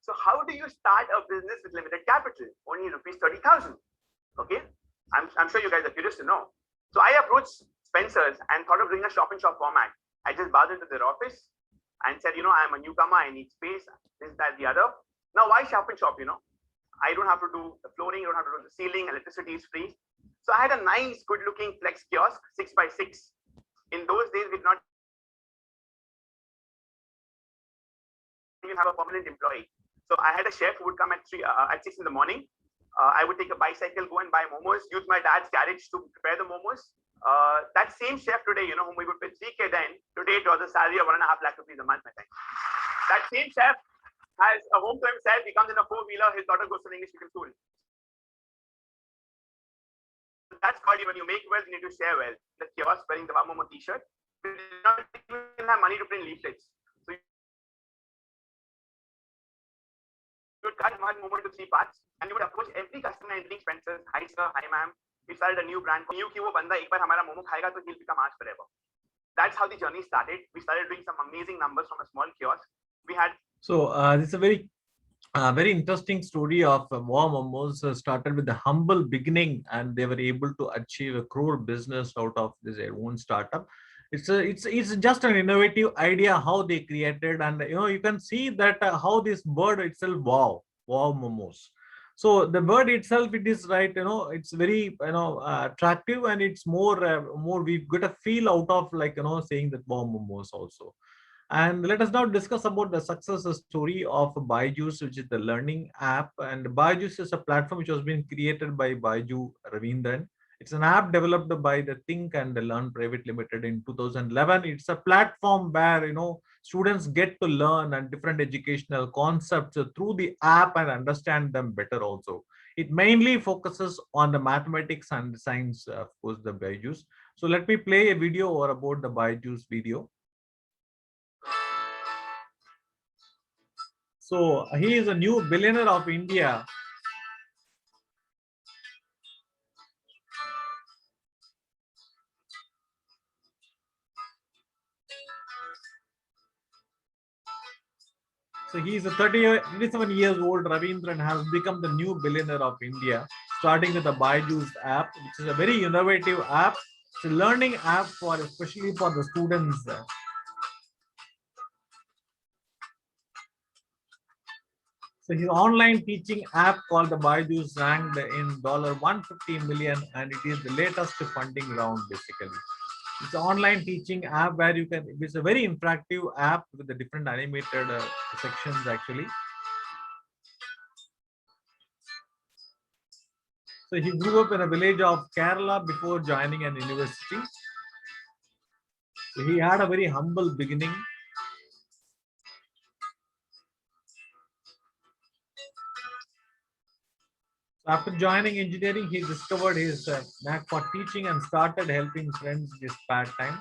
So how do you start a business with limited capital? Only rupees 30,000. Okay, I'm sure you guys are curious to know. So I approached Spencer's and thought of doing a shop in shop format. I just buzzed into their office and said, I'm a newcomer, I need space, this, that, the other. Now, why shop in shop? I don't have to do the flooring, I don't have to do the ceiling, electricity is free. So I had a nice, good-looking flex kiosk, 6x6. In those days, we did not even have a permanent employee. So I had a chef who would come at 6 in the morning. I would take a bicycle, go and buy momos, use my dad's garage to prepare the momos. That same chef today, whom we would pay 3K then, today it was a salary of 1.5 lakh rupees a month, I think. That same chef has a home to himself. He comes in a 4-wheeler. His daughter goes to the English medium school. That's called, when you make wealth, you need to share wealth. The kiosk wearing the Momo t-shirt. We did not even have money to print leaflets. So you would cut one Momo into 3 parts and you would approach every customer entering Spencer's. Hi sir, hi ma'am. We started a new brand. We knew कि वो बंदा एक बार हमारा मोमो खाएगा तो he'll become ours forever. That's how the journey started. We started doing some amazing numbers from a small kiosk. We had this is a very interesting story of Wow Momos. Started with a humble beginning, and they were able to achieve a crore business out of their own startup. It's just an innovative idea how they created, and you can see that how this bird itself, wow Momos. So the bird itself, it is right, it's very attractive, and it's more we've got a feel out of saying that wow Momos also. And let us now discuss about the success story of Byju's, which is the learning app. And Byju's is a platform which was been created by Baiju Ravindran. It's an app developed by the Think and Learn Private Limited in 2011. It's a platform where students get to learn and different educational concepts through the app and understand them better also. It mainly focuses on the mathematics and science, of course, the Byju's. So let me play a video or about the Byju's video. So he is a new billionaire of India. So he is a 37 years old. Ravindran has become the new billionaire of India, starting with the Byju's app, which is a very innovative app. It's a learning app especially for the students. So his online teaching app called the Byju's ranked in $150 million, and it is the latest funding round basically. It's an online teaching app where it's a very interactive app with the different animated sections actually. So he grew up in a village of Kerala before joining an university. So he had a very humble beginning. After joining engineering, he discovered his knack for teaching and started helping friends this part-time.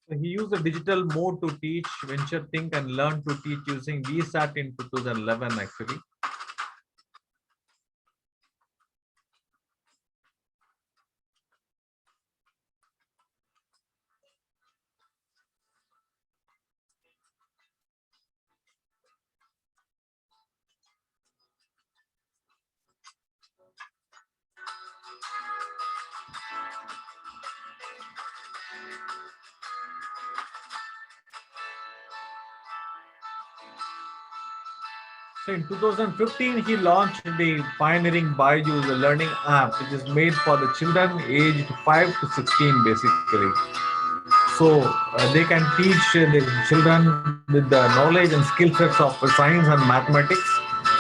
So he used a digital mode to teach, venture think, and learn to teach using VSAT in 2011 actually. So in 2015, he launched the pioneering Byju's, a learning app, which is made for the children aged 5 to 16, basically. So they can teach the children with the knowledge and skill sets of science and mathematics.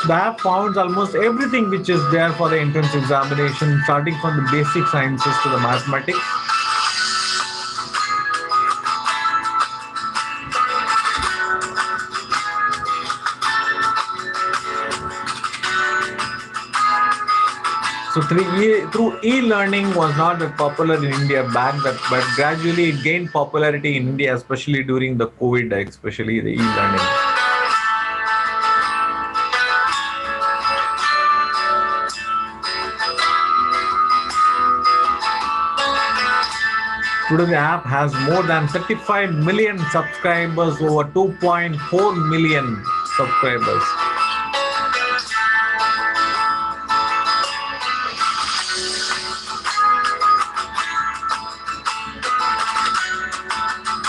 So the app founds almost everything which is there for the entrance examination, starting from the basic sciences to the mathematics. So through e-learning was not that popular in India back then, but gradually it gained popularity in India, especially during the COVID, especially the e-learning. Today, the app has more than 35 million subscribers, over 2.4 million subscribers.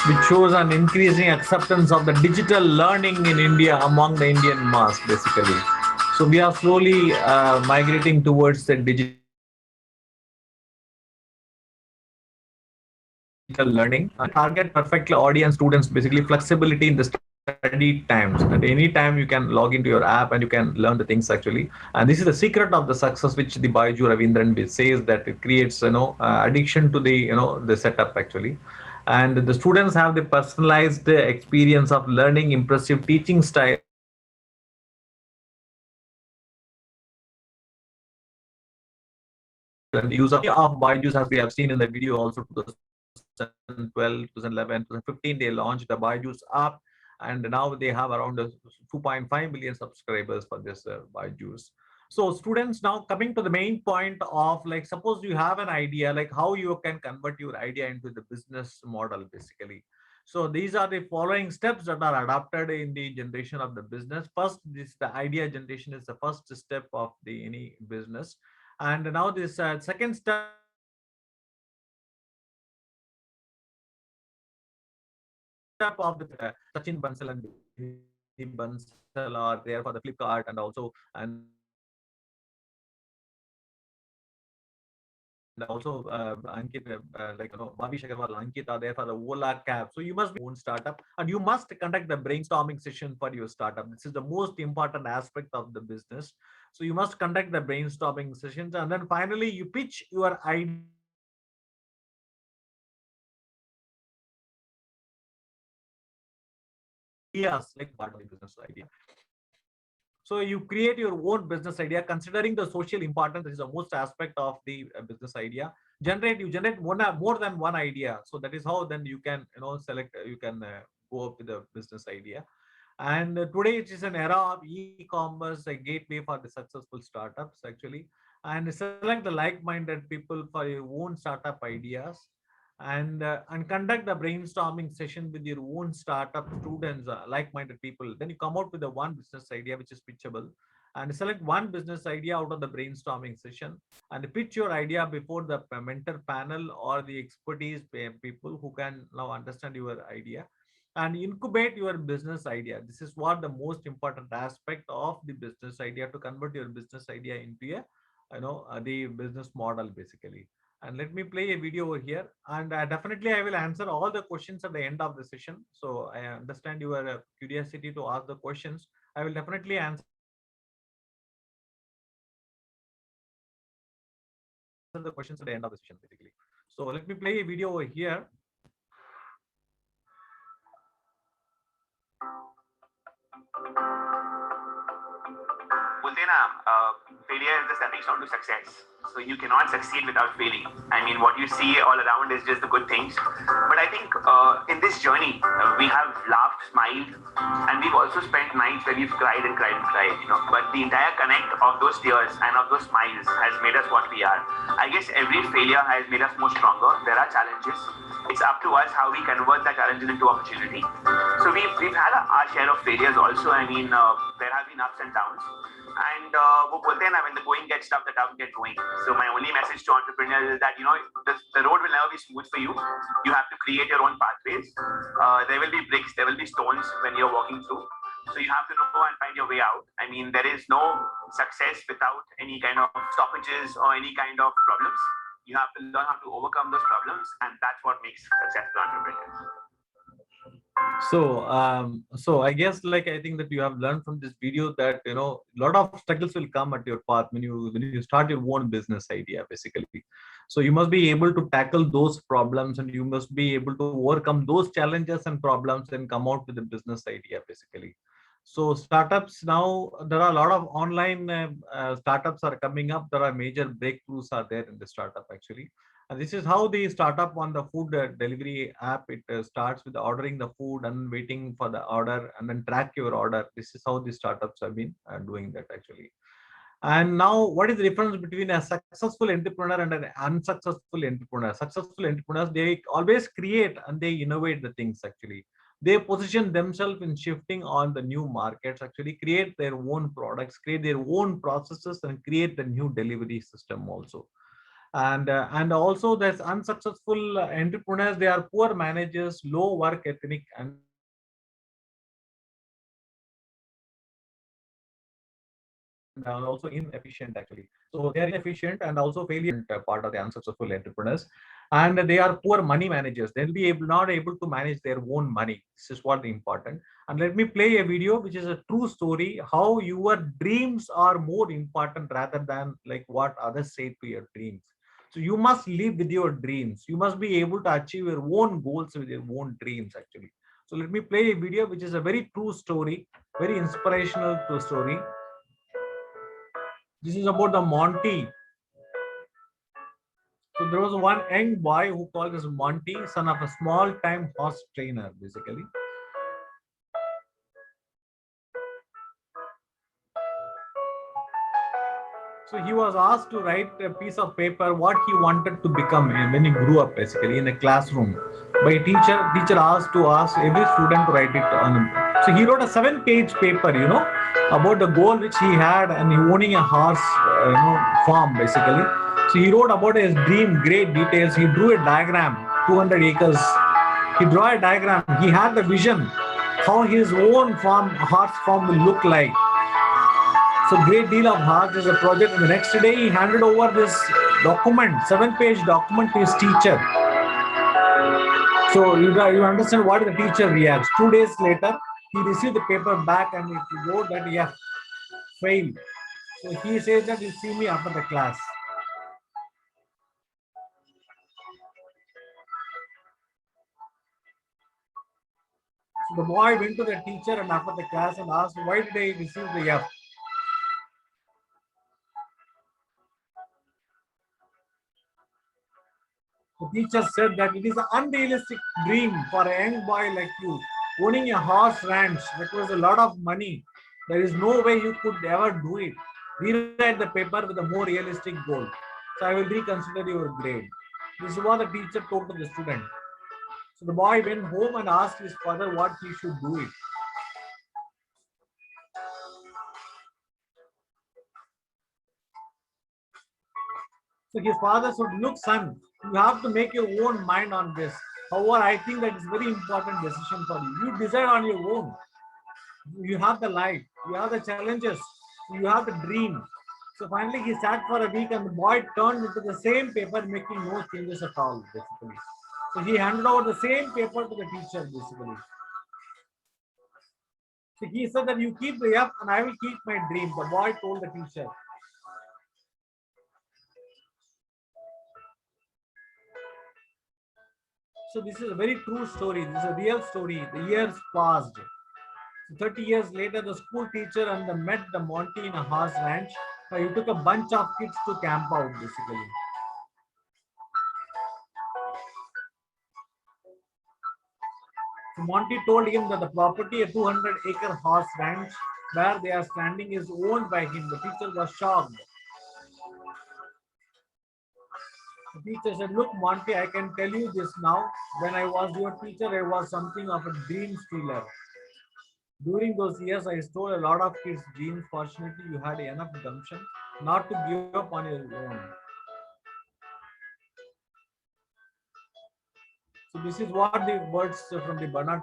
Which shows an increasing acceptance of the digital learning in India among the Indian mass, basically. So we are slowly migrating towards the digital learning, and target perfectly audience students, basically flexibility in the study times. At any time you can log into your app and you can learn the things actually. And this is the secret of the success, which the Baiju Ravindran says, that it creates addiction to the setup actually. And the students have the personalized experience of learning, impressive teaching style, and the use of Baijus, as we have seen in the video also. 2012, 2011, 2015 they launched the Baijus app, and now they have around 2.5 million subscribers for this Baijus. So students, now coming to the main point of, like, suppose you have an idea, like how you can convert your idea into the business model basically. So these are the following steps that are adopted in the generation of the business. First, the idea generation is the first step of the any business. And now this second step of the Sachin Bansal and Vinny Bansal are there for the Flipkart, and also Ankit, Bhavish Agarwal, Ankit are there for the Ola cab. So you must be own startup, and you must conduct the brainstorming session for your startup. This is the most important aspect of the business. So you must conduct the brainstorming sessions, and then finally you pitch your ideas like part of the business idea. So you create your own business idea, considering the social importance. This is the most aspect of the business idea. You generate more than one idea. So that is how then you can select. You can go up with the business idea. And today it is an era of e-commerce, a gateway for the successful startups actually. And select the like-minded people for your own startup ideas, and conduct the brainstorming session with your own startup students, like-minded people. Then you come out with the one business idea which is pitchable, and select one business idea out of the brainstorming session, and pitch your idea before the mentor panel or the expertise people who can now understand your idea, and incubate your business idea. This is what the most important aspect of the business idea, to convert your business idea into a the business model basically. And let me play a video over here, and definitely I will answer all the questions at the end of the session. So I understand your curiosity to ask the questions. I will definitely answer the questions at the end of the session basically. So let me play a video over here. Failure is the stepping stone to success. So you cannot succeed without failing. I mean, what you see all around is just the good things. But I think in this journey, we have laughed, smiled, and we've also spent nights where we've cried and cried and cried, But the entire connect of those tears and of those smiles has made us what we are. I guess every failure has made us more stronger. There are challenges. It's up to us how we convert that challenges into opportunity. So we've had our share of failures also. I mean, there have been ups and downs. And when the going gets tough, the tough get going. So my only message to entrepreneurs is that the road will never be smooth for you. You have to create your own pathways. There will be bricks, there will be stones when you're walking through. So you have to know and find your way out. I mean, there is no success without any kind of stoppages or any kind of problems. You have to learn how to overcome those problems, and that's what makes success to entrepreneurs. So I guess, like, I think that you have learned from this video that a lot of struggles will come at your path when you start your own business idea basically. So you must be able to tackle those problems, and you must be able to overcome those challenges and problems and come out with a business idea basically. So startups, now there are a lot of online startups are coming up. There are major breakthroughs are there in the startup actually. And this is how the startup on the food delivery app, it starts with ordering the food and waiting for the order and then track your order. This is how the startups have been doing that actually. And now, what is the difference between a successful entrepreneur and an unsuccessful entrepreneur? Successful entrepreneurs, they always create and they innovate the things actually. They position themselves in shifting on the new markets, actually create their own products, create their own processes, and create the new delivery system also. And also there's unsuccessful entrepreneurs, they are poor managers, low work ethic, and also inefficient actually. So they are inefficient and also failure part of the unsuccessful entrepreneurs. And they are poor money managers, they'll be not able to manage their own money. This is what important. And let me play a video which is a true story how your dreams are more important rather than like what others say to your dreams. So you must live with your dreams. You must be able to achieve your own goals with your own dreams actually. So let me play a video which is a very true story, very inspirational true story. This is about the Monty. So there was one young boy who called as Monty, son of a small-time horse trainer, basically. So he was asked to write a piece of paper what he wanted to become when he grew up, basically in a classroom. By a teacher, teacher asked to ask every student to write it on him. So he wrote a 7-page paper, about the goal which he had and he owning a horse, farm, basically. So he wrote about his dream, great details. He drew a diagram, 200 acres. He drew a diagram. He had the vision how his own farm, horse farm will look like. So great deal of hard is a project. And the next day he handed over this document, 7-page document to his teacher. So you understand what the teacher reacts. 2 days later, he received the paper back and it wrote that he has failed. So he says that you see me after the class. So the boy went to the teacher and after the class and asked, why did I receive the F? The teacher said that it is an unrealistic dream for a young boy like you. Owning a horse ranch requires a lot of money. There is no way you could ever do it. Rewrite the paper with a more realistic goal. So I will reconsider your grade. This is what the teacher told to the student. So the boy went home and asked his father what he should do it. So his father said, look, son, you have to make your own mind on this. However, I think that is a very important decision for you. You decide on your own. You have the life, you have the challenges, you have the dream. So finally he sat for a week and the boy turned into the same paper, making no changes at all, basically. So he handed over the same paper to the teacher, basically. So he said that you keep the F and I will keep my dream. The boy told the teacher. So this is a very true story. This is a real story. The years passed. 30 years later, the school teacher and met the Monty in a horse ranch. He took a bunch of kids to camp out, basically. So Monty told him that the property, a 200-acre horse ranch, where they are standing, is owned by him. The teacher was shocked. The teacher said, look, Monty, I can tell you this now. When I was your teacher, I was something of a dream stealer. During those years, I stole a lot of kids' dreams. Fortunately, you had enough gumption not to give up on your own. So this is what the words from the Bernard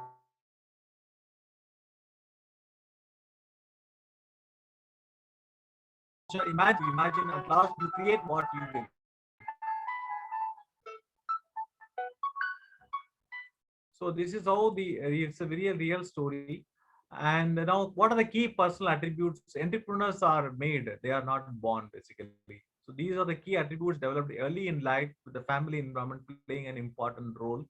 Shaw said. Imagine at last you create what you will. So this is how it's a very real story. And now, what are the key personal attributes? Entrepreneurs are made; they are not born, basically. So these are the key attributes developed early in life, with the family environment playing an important role.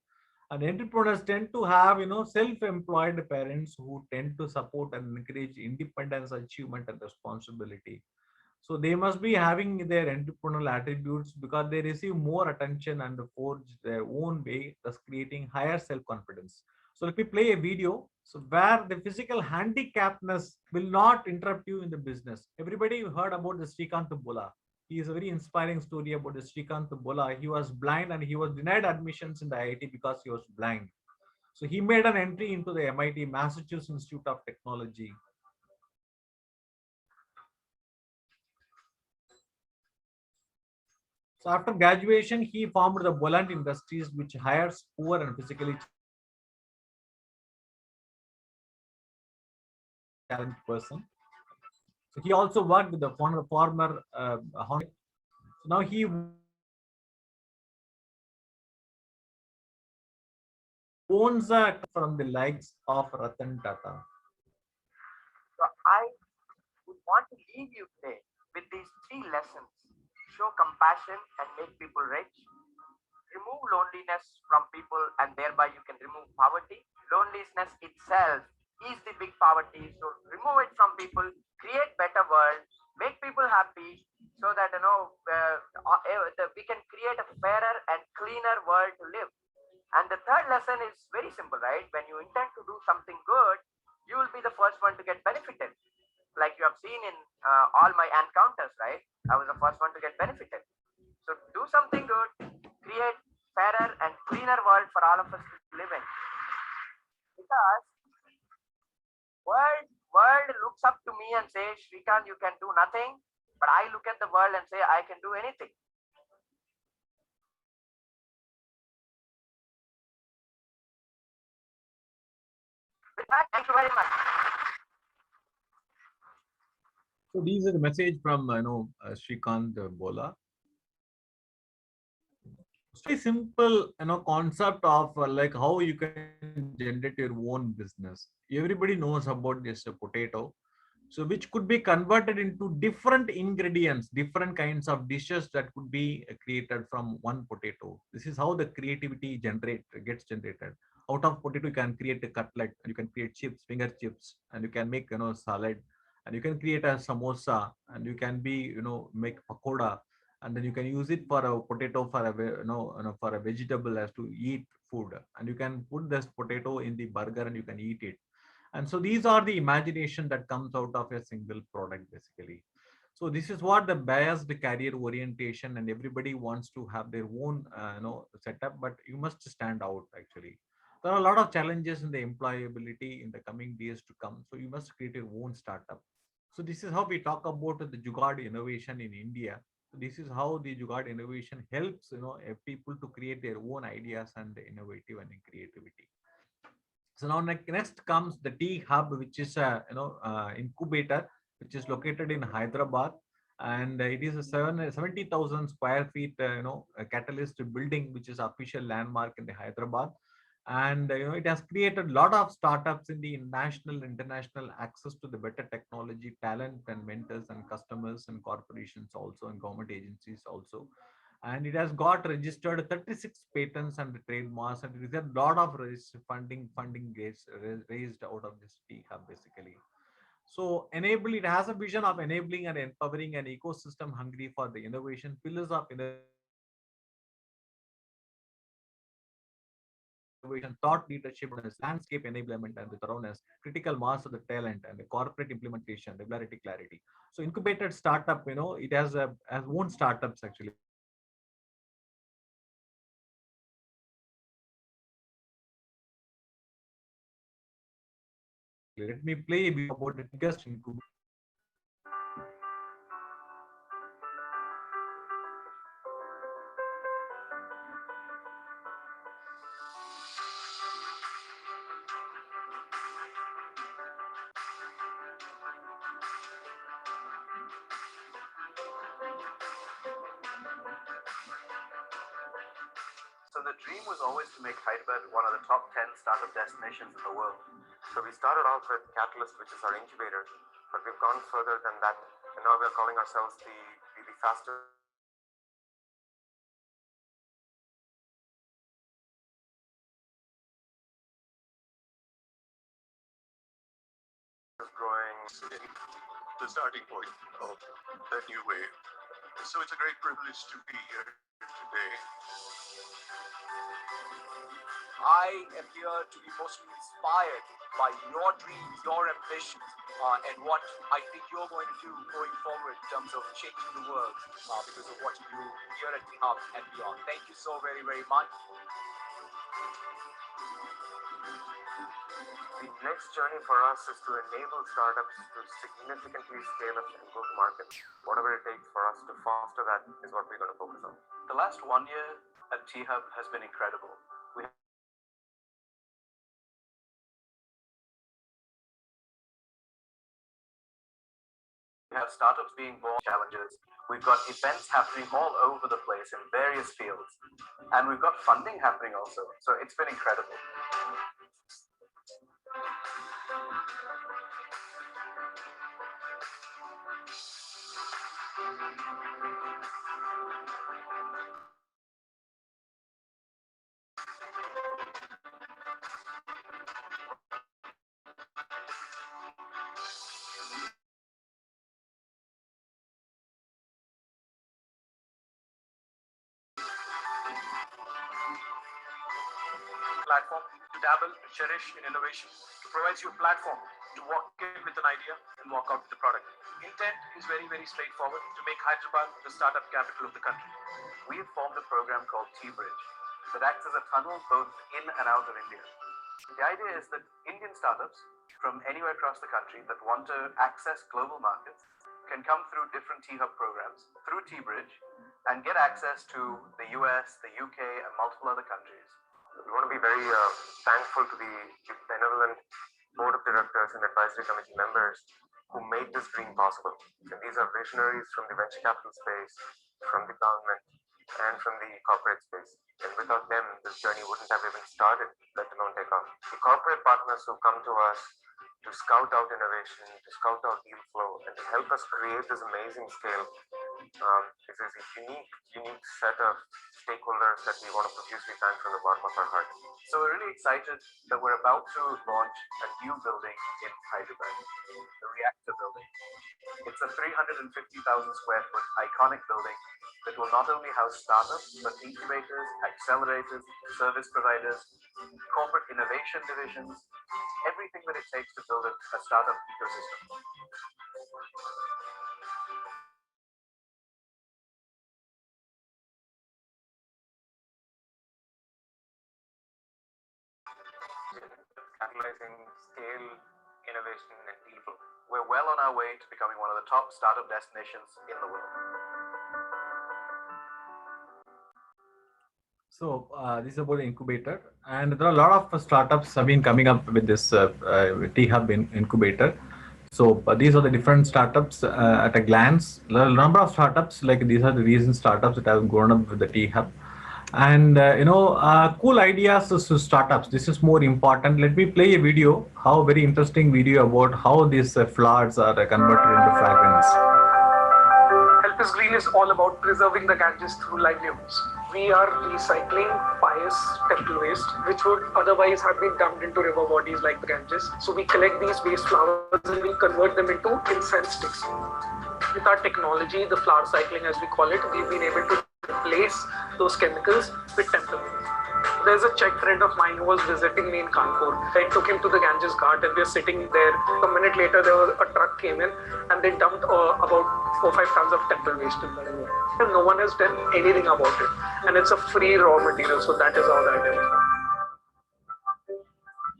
And entrepreneurs tend to have, self-employed parents who tend to support and encourage independence, achievement, and responsibility. So they must be having their entrepreneurial attributes because they receive more attention and forge their own way, thus creating higher self-confidence. So let me play a video. So where the physical handicapness will not interrupt you in the business. Everybody heard about the Srikant Bola. He is a very inspiring story about the Srikant Bola. He was blind and he was denied admissions in the IIT because he was blind. So he made an entry into the MIT, Massachusetts Institute of Technology. So after graduation, he formed the Boland Industries, which hires poor and physically challenged person. So he also worked with the former Honda. So now he owns from the likes of Ratan Tata. So I would want to leave you today with these 3 lessons. Show compassion and make people rich. Remove loneliness from people and thereby you can remove poverty. Loneliness itself is the big poverty. So remove it from people, create better world, make people happy so that we can create a fairer and cleaner world to live. And the third lesson is very simple, right? When you intend to do something good, you will be the first one to get benefited. Like you have seen in all my encounters, right? I was the first one to get benefited. So do something good, create fairer and cleaner world for all of us to live in. Because world looks up to me and says, Srikant, you can do nothing. But I look at the world and say, I can do anything. With that, thank you very much. So these are the message from Srikant Bola. It's very simple, concept of like how you can generate your own business. Everybody knows about this potato. So which could be converted into different ingredients, different kinds of dishes that could be created from one potato. This is how the creativity gets generated. Out of potato, you can create a cutlet, and you can create chips, finger chips, and you can make salad, and you can create a samosa, and you can make pakoda, and then you can use it for a potato for a vegetable as to eat food, and you can put this potato in the burger and you can eat it. And so these are the imagination that comes out of a single product basically. So this is what the biased career orientation, and everybody wants to have their own setup, but you must stand out actually. There are a lot of challenges in the employability in the coming days to come. So you must create your own startup. So this is how we talk about the Jugaad innovation in India. So this is how the Jugaad innovation helps people to create their own ideas and the innovative and creativity. So now next comes the T Hub, which is a incubator, which is located in Hyderabad, and it is a 70,000 square feet a catalyst building, which is official landmark in the Hyderabad. And it has created a lot of startups in the national, international access to the better technology, talent, and mentors, and customers, and corporations also, and government agencies also. And it has got registered 36 patents and trademarks, and it is a lot of funding raised out of this T Hub basically. So it has a vision of enabling and empowering an ecosystem hungry for the innovation. Pillars of innovation, thought leadership, landscape enablement, and the thoroughness, critical mass of the talent, and the corporate implementation, regularity, clarity. So incubated startup, it has own startups actually. Let me play a bit about the biggest incubator. So the dream was always to make Hyderabad one of the top 10 startup destinations in the world. So we started off with Catalyst, which is our incubator, but we've gone further than that, and now we're calling ourselves the fastest growing city, the starting point of that new wave. So it's a great privilege to be here today. I am here to be mostly inspired by your dreams, your ambitions, and what I think you're going to do going forward in terms of changing the world because of what you do here at the Hub and beyond. Thank you so very, very much. The next journey for us is to enable startups to significantly scale up and go to market. Whatever it takes for us to foster that is what we're going to focus on. The last 1 year at T-Hub has been incredible. We have startups being born, challenges. We've got events happening all over the place in various fields. And we've got funding happening also. So it's been incredible. Platform to dabble, to cherish in innovation, to provide you a platform to walk in with an idea and walk out with the product. Intent is very, very straightforward to make Hyderabad the startup capital of the country. We have formed a program called T-Bridge that acts as a tunnel both in and out of India. The idea is that Indian startups from anywhere across the country that want to access global markets can come through different T-Hub programs through T-Bridge and get access to the US, the UK, and multiple other countries. We want to be very thankful to the benevolent board of directors and advisory committee members who made this dream possible. And these are visionaries from the venture capital space, from the government, and from the corporate space. And without them, this journey wouldn't have even started, let alone take off. The corporate partners who come to us to scout out innovation, to scout out deal flow, and to help us create this amazing scale. This is a unique set of stakeholders that we want to profusely thank from the bottom of our heart. So we're really excited that we're about to launch a new building in Hyderabad, the Reactor Building. It's a 350,000 square foot iconic building that will not only house startups, but incubators, accelerators, service providers, corporate innovation divisions, everything that it takes to build a startup ecosystem. Capitalizing scale, innovation, and people. We're well on our way to becoming one of the top startup destinations in the world. So this is about the incubator, and there are a lot of startups have been coming up with this T-Hub incubator. So these are the different startups at a glance. A number of startups, like these are the recent startups that have grown up with the T-Hub. And cool ideas to startups. This is more important. Let me play a video, very interesting video about how these flowers are converted into fragrance. Help is Green is all about preserving the Ganges through livelihoods. We are recycling pious temple waste, which would otherwise have been dumped into river bodies like the Ganges. So we collect these waste flowers and we convert them into incense sticks. With our technology, the flower cycling as we call it, we've been able to replace those chemicals with temple waste. There's a Czech friend of mine who was visiting me in Kanpur. I took him to the Ganges Ghat and we were sitting there. A minute later, a truck came in and they dumped about 4-5 tons of temple waste in the river. And no one has done anything about it. And it's a free raw material, so that is how that is.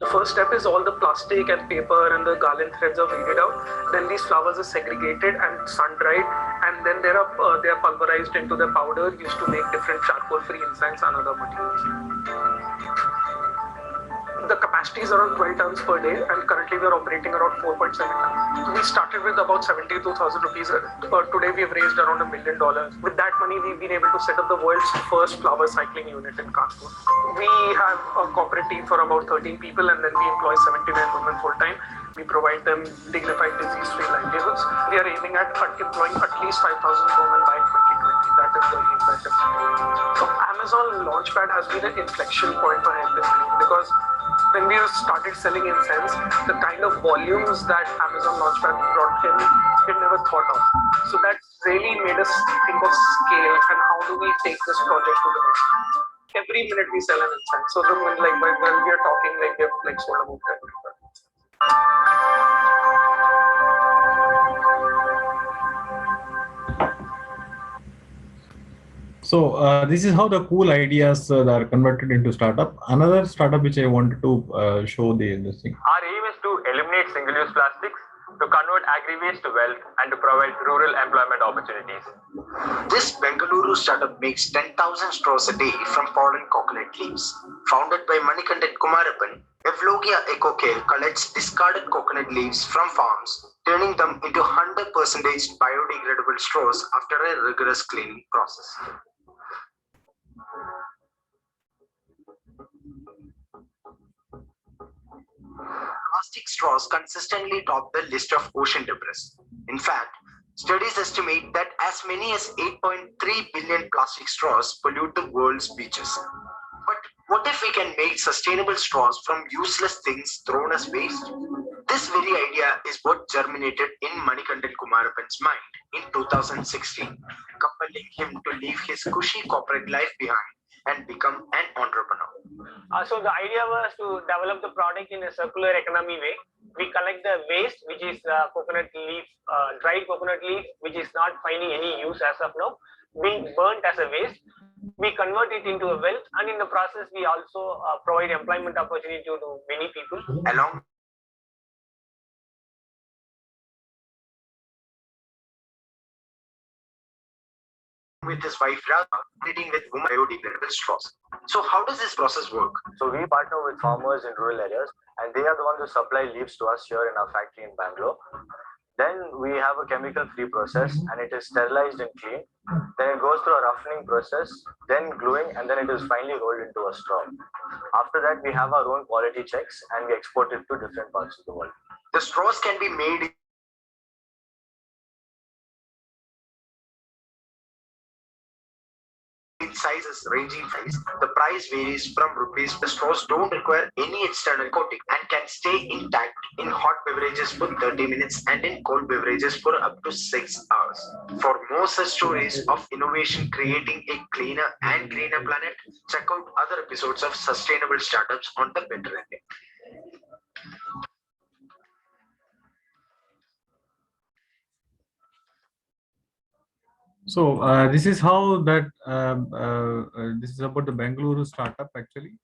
The first step is all the plastic and paper and the garland threads are weeded out. Then these flowers are segregated and sun-dried, and then they are pulverized into the powder used to make different charcoal-free incense and other materials. The capacity is around 12 tons per day, and currently we are operating around 4.7 tons. We started with about 72,000 rupees. Today we have raised around $1 million. With that money, we've been able to set up the world's first flower cycling unit in Kanpur. We have a corporate team for about 13 people, and then we employ 79 women full-time. We provide them dignified, disease-free livelihoods. We are aiming at employing at least 5,000 women by 2020. That is the aim. So Amazon Launchpad has been an inflection point for Help is Green, because when we started selling incense, the kind of volumes that Amazon Launchpad brought in, we never thought of. So that really made us think of scale and how do we take this project to the next level. every minute we sell an incense. So when we are talking, we have sold about 10. So this is how the cool ideas are converted into startup. Another startup which I wanted to show this thing. Our aim is to eliminate single-use plastics, to convert agri-waste to wealth, and to provide rural employment opportunities. This Bengaluru startup makes 10,000 straws a day from pollen coconut leaves. Founded by Manikandan Kumarapan, Evlogia EcoCare collects discarded coconut leaves from farms, turning them into 100% biodegradable straws after a rigorous cleaning process. Plastic straws consistently top the list of ocean debris. In fact, studies estimate that as many as 8.3 billion plastic straws pollute the world's beaches. But what if we can make sustainable straws from useless things thrown as waste? This very idea is what germinated in Manikandan Kumarapan's mind in 2016, compelling him to leave his cushy corporate life behind and become an entrepreneur. So the idea was to develop the product in a circular economy way. We collect the waste, which is coconut leaf, dried coconut leaf, which is not finding any use as of now, being burnt as a waste. We convert it into a wealth, and in the process, we also provide employment opportunity to many people. Along with his wife Radha, knitting with biodegradable straws. So how does this process work? So we partner with farmers in rural areas, and they are the ones who supply leaves to us here in our factory in Bangalore. Then we have a chemical-free process, and it is sterilized and cleaned. Then it goes through a roughening process, then gluing, and then it is finally rolled into a straw. After that, we have our own quality checks, and we export it to different parts of the world. The straws can be made sizes ranging from the price varies from rupees. The straws don't require any external coating and can stay intact in hot beverages for 30 minutes and in cold beverages for up to 6 hours. For more such stories of innovation creating a cleaner and greener planet, check out other episodes of Sustainable Startups on the Better India. So this is how that this is about the Bengaluru startup actually.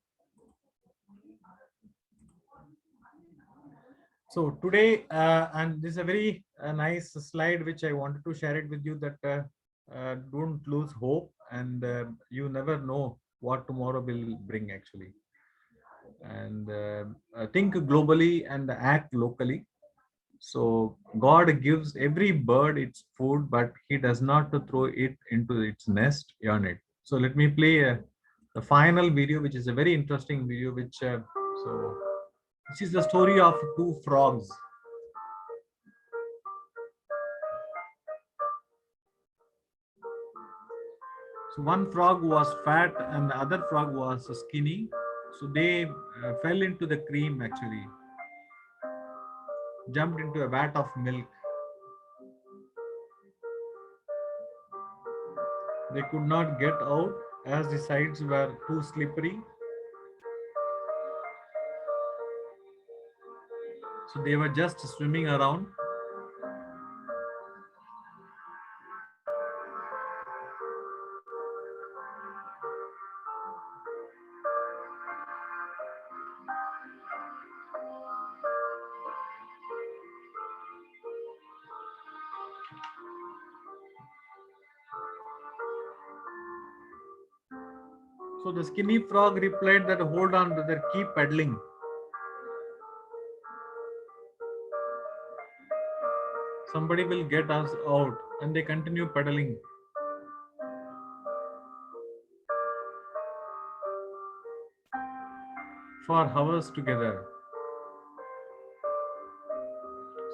So today, and this is a very nice slide which I wanted to share it with you, that don't lose hope, and you never know what tomorrow will bring actually. And think globally and act locally. So God gives every bird its food, but he does not throw it into its nest on it. So let me play the final video, which is a very interesting video, which so this is the story of two frogs. So one frog was fat and the other frog was skinny. So they fell into the cream actually, jumped into a vat of milk. They could not get out as the sides were too slippery. So they were just swimming around. So the skinny frog replied that, hold on brother, keep paddling. Somebody will get us out, and they continue paddling. For hours together.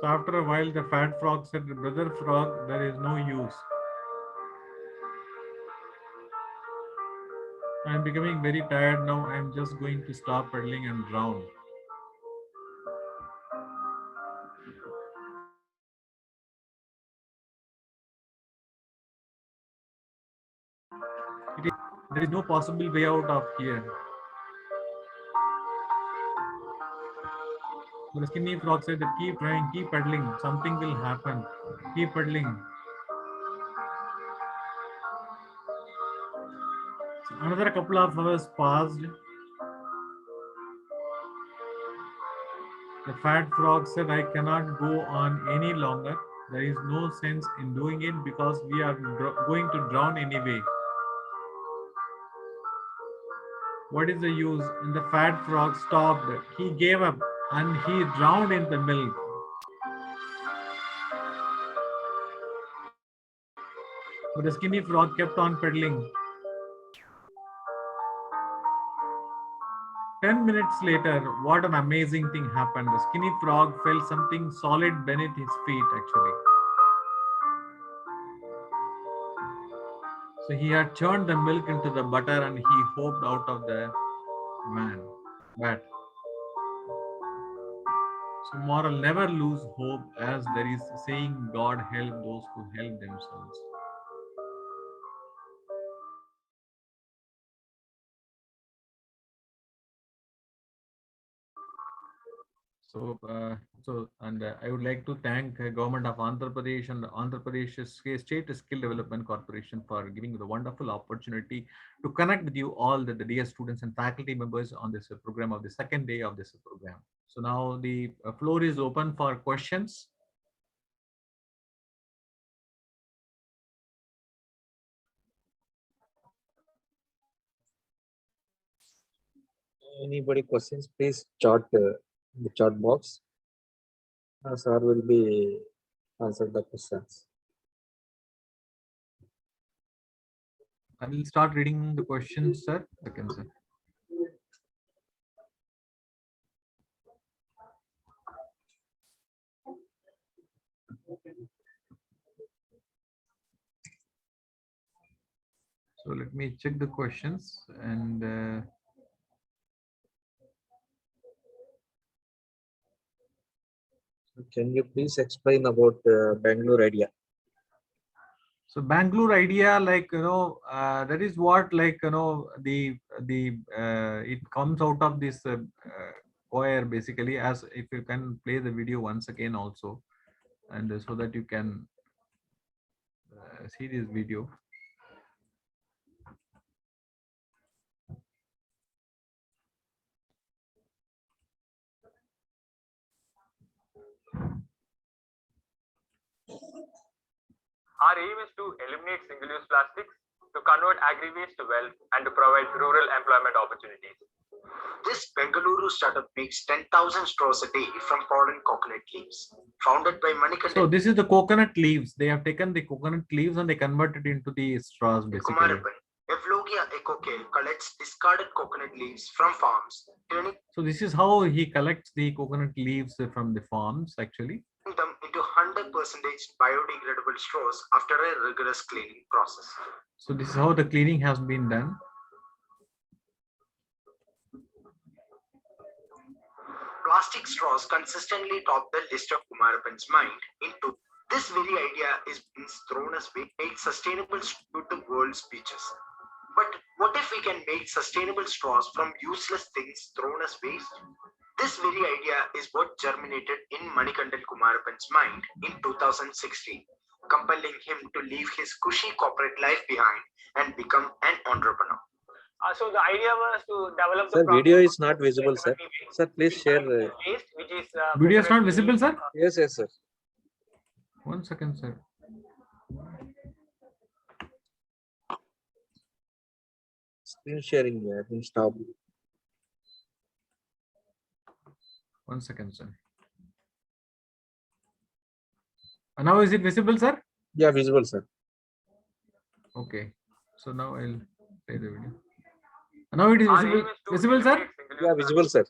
So after a while, the fat frog said, brother frog, there is no use. I am becoming very tired now. I am just going to stop paddling and drown. There is no possible way out of here. But the skinny frog said that keep trying, keep pedaling, something will happen. Keep pedaling. So another couple of hours passed. The fat frog said, I cannot go on any longer. There is no sense in doing it because we are going to drown anyway. What is the use? And the fat frog stopped. He gave up and he drowned in the milk. But the skinny frog kept on pedaling. 10 minutes later, what an amazing thing happened. The skinny frog felt something solid beneath his feet, actually. So he had churned the milk into the butter and he hopped out of the vat. So moral, never lose hope, as there is a saying, God help those who help themselves. I would like to thank Government of Andhra Pradesh and the Andhra Pradesh State Skill Development Corporation for giving me the wonderful opportunity to connect with you all, the dear students and faculty members on this program of the second day of this program. So now the floor is open for questions. Anybody questions, please chat in the chat box. Sir will be answer the questions. I will start reading the questions, sir. Second, sir. So let me check the questions and can you please explain about Bangalore idea? So Bangalore idea, like, that is what, like, it comes out of this choir, basically, as if you can play the video once again also, and so that you can see this video. Our aim is to eliminate single-use plastics, to convert agri-waste to wealth, and to provide rural employment opportunities. This Bengaluru startup makes 10,000 straws a day from pollen coconut leaves. Founded by Manikanda. So this is the coconut leaves. They have taken the coconut leaves and they converted into the straws, basically. Kumarapan, Evlogia ecocale collects discarded coconut leaves from farms, turning So this is how he collects the coconut leaves from the farms, actually. them into 100% biodegradable straws after a rigorous cleaning process. So this is how the cleaning has been done. Plastic straws consistently top the list of Kumarapan's mind into this very idea is being thrown as we make sustainable to the world's beaches. But what if we can make sustainable straws from useless things thrown as waste? This very idea is what germinated in Manikandan Kumarapan's mind in 2016, compelling him to leave his cushy corporate life behind and become an entrepreneur. So the idea was to develop Sir, video is not visible, sir. Sir, please share. waste, which is Video is not visible, sir? Yes, yes, sir. 1 second, sir. Screen sharing here. Stop. 1 second, sir. And now is it visible, sir? Yeah, visible, sir. Okay. So now I'll play the video. And now it is visible, visible, sir? Yeah, visible, sir.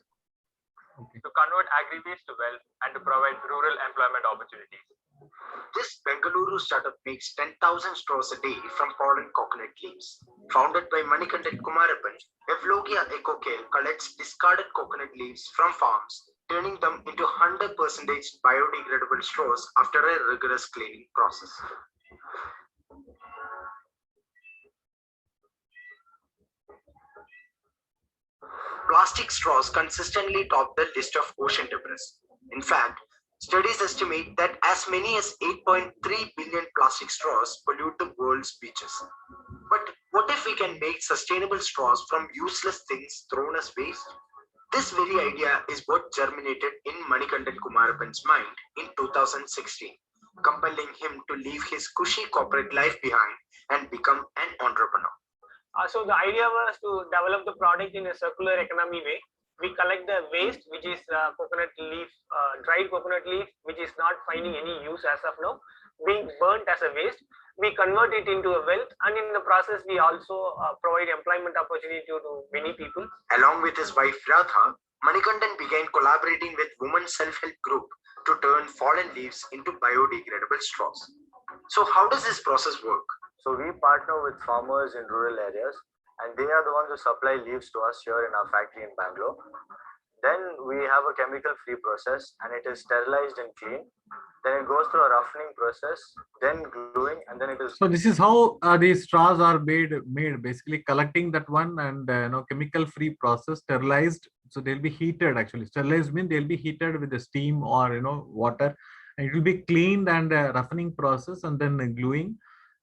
Okay. To convert agri-waste to wealth and to provide rural employment opportunities. This Bengaluru startup makes 10,000 straws a day from pollen coconut leaves. Founded by Manikandan Kumarapan, Evlogia ecocale collects discarded coconut leaves from farms, turning them into 100% biodegradable straws after a rigorous cleaning process. plastic straws consistently top the list of ocean debris. In fact, studies estimate that as many as 8.3 billion plastic straws pollute the world's beaches. But what if we can make sustainable straws from useless things thrown as waste? This very idea is what germinated in Manikandan Kumarapan's mind in 2016, compelling him to leave his cushy corporate life behind and become an entrepreneur. So the idea was to develop the product in a circular economy way. We collect the waste, which is coconut leaf, dried coconut leaf, which is not finding any use as of now, being burnt as a waste. We convert it into a wealth, and in the process, we also provide employment opportunity to many people. Along with his wife Radha, Manikandan began collaborating with women's self-help group to turn fallen leaves into biodegradable straws. So how does this process work? So we partner with farmers in rural areas, and they are the ones who supply leaves to us here in our factory in Bangalore. Then we have a chemical-free process, and it is sterilized and clean. Then it goes through a roughening process, then gluing, and then it is. So this is how these straws are made basically collecting that one and chemical-free process, sterilized. So they'll be heated actually. Sterilized means they'll be heated with the steam or water. And it will be cleaned and roughening process and then gluing.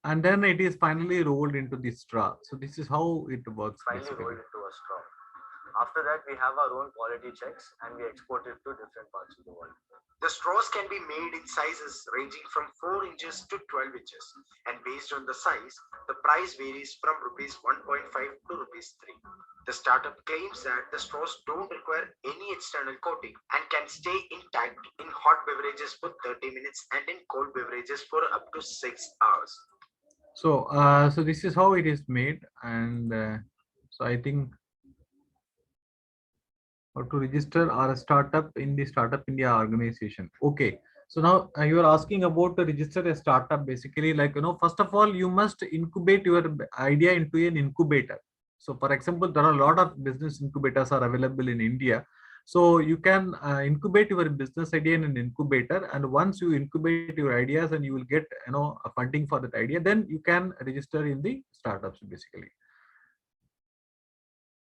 And then it is finally rolled into the straw. So this is how it works. Finally rolled into a straw. After that, we have our own quality checks and we export it to different parts of the world. The straws can be made in sizes ranging from 4 inches to 12 inches. And based on the size, the price varies from rupees 1.5 to rupees 3. The startup claims that the straws don't require any external coating and can stay intact in hot beverages for 30 minutes and in cold beverages for up to 6 hours. So, so this is how it is made, and so I think how to register or a startup in the Startup India organization. Okay, so now you are asking about to register a startup. Basically, like first of all, you must incubate your idea into an incubator. So, for example, there are a lot of business incubators are available in India. So you can incubate your business idea in an incubator, and once you incubate your ideas and you will get a funding for that idea, then you can register in the startups basically.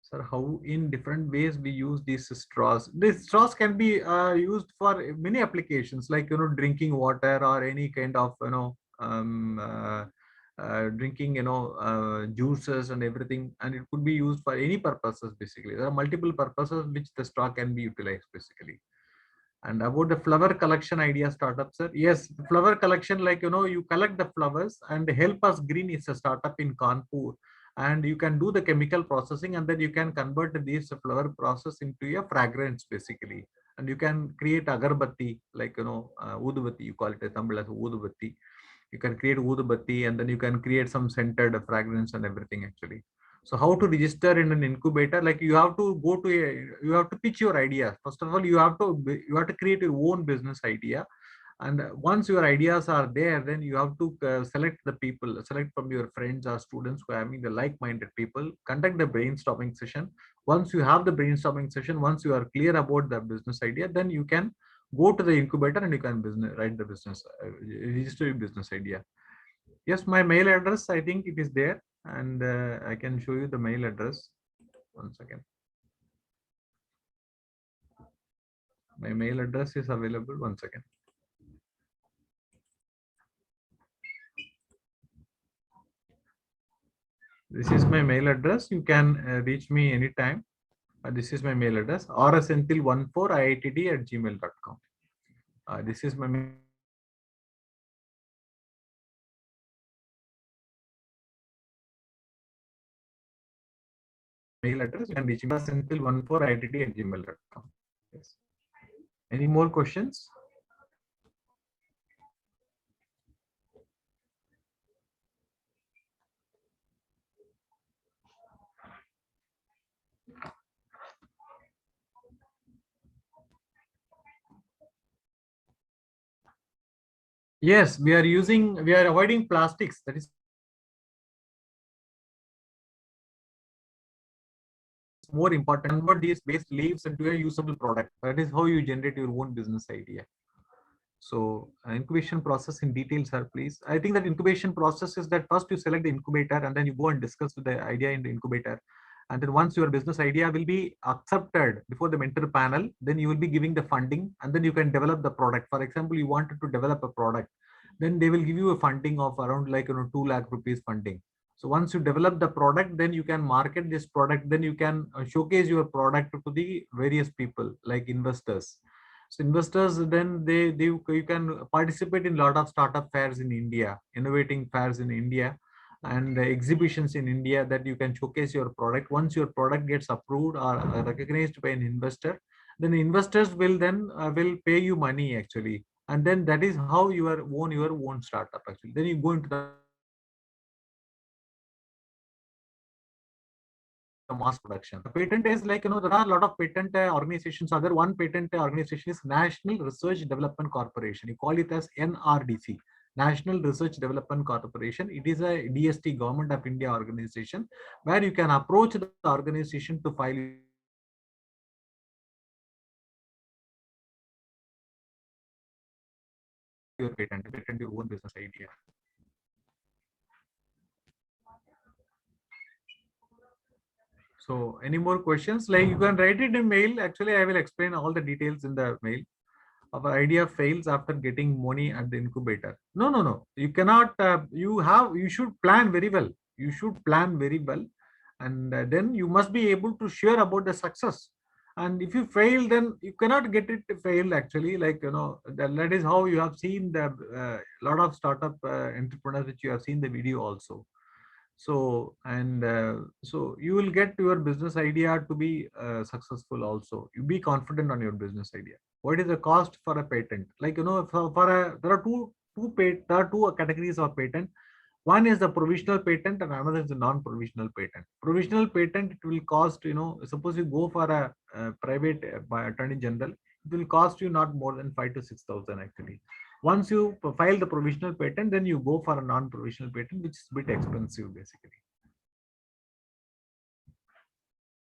Sir, how in different ways we use these straws? These straws can be used for many applications, like drinking water or any kind of drinking juices and everything, and it could be used for any purposes basically. There are multiple purposes which the straw can be utilized basically. And about the flower collection idea startup, sir, yes, the flower collection, like you collect the flowers, and Help Us Green is a startup in Kanpur, and you can do the chemical processing, and then you can convert this flower process into a fragrance basically, and you can create agarbatti, like udubatti, you call it a Tamil as udubatti. You can create udubatti, and then you can create some scented fragrance and everything actually. So how to register in an incubator? Like you have to go to you have to pitch your idea. First of all, you have to create your own business idea. And once your ideas are there, then you have to select the people, select from your friends or students who are having the like-minded people, conduct the brainstorming session. Once you have the brainstorming session, once you are clear about the business idea, then you can go to the incubator and you can write the business, register your business idea. Yes, my mail address, I think it is there, and I can show you the mail address. One second. My mail address is available. One second. This is my mail address. You can reach me anytime. This is my mail address, rsenthil14iitt@gmail.com. This is my mail address. You can reach me rsenthil14iitt@gmail.com. Yes. Any more questions? Yes, we are avoiding plastics. That is more important. Convert these waste leaves into a usable product. That is how you generate your own business idea. So incubation process in detail, sir, please. I think that incubation process is that first you select the incubator, and then you go and discuss with the idea in the incubator. And then once your business idea will be accepted before the mentor panel, then you will be giving the funding, and then you can develop the product. For example, you wanted to develop a product, then they will give you a funding of around like 2 lakh rupees funding. So once you develop the product, then you can market this product, then you can showcase your product to the various people like investors. So investors, then you can participate in a lot of startup fairs in India, innovating fairs in India, and exhibitions in India, that you can showcase your product. Once your product gets approved or recognized by an investor, then the investors will will pay you money actually, and then that is how you are own your own startup actually. Then you go into the mass production. The patent is like, there are a lot of patent organizations. Other one patent organization is National Research Development Corporation. You call it as NRDC, National Research Development Corporation. It is a DST, Government of India organization, where you can approach the organization to file your patent your own business idea. So any more questions? Like, you can write it in mail. Actually, I will explain all the details in the mail. Our idea fails after getting money at the incubator. No. You cannot. You should plan very well. You should plan very well, and then you must be able to share about the success. And if you fail, then you cannot get it to fail. Actually, like, that is how you have seen the lot of startup entrepreneurs, which you have seen the video also. So, and so you will get your business idea to be successful also. You be confident on your business idea. What is the cost for a patent? Like, there are two categories of patent. One is the provisional patent and another is the non-provisional patent. Provisional patent, it will cost, suppose you go for a private by attorney general, it will cost you not more than 5,000 to 6,000 actually. Once you file the provisional patent, then you go for a non-provisional patent, which is a bit expensive basically.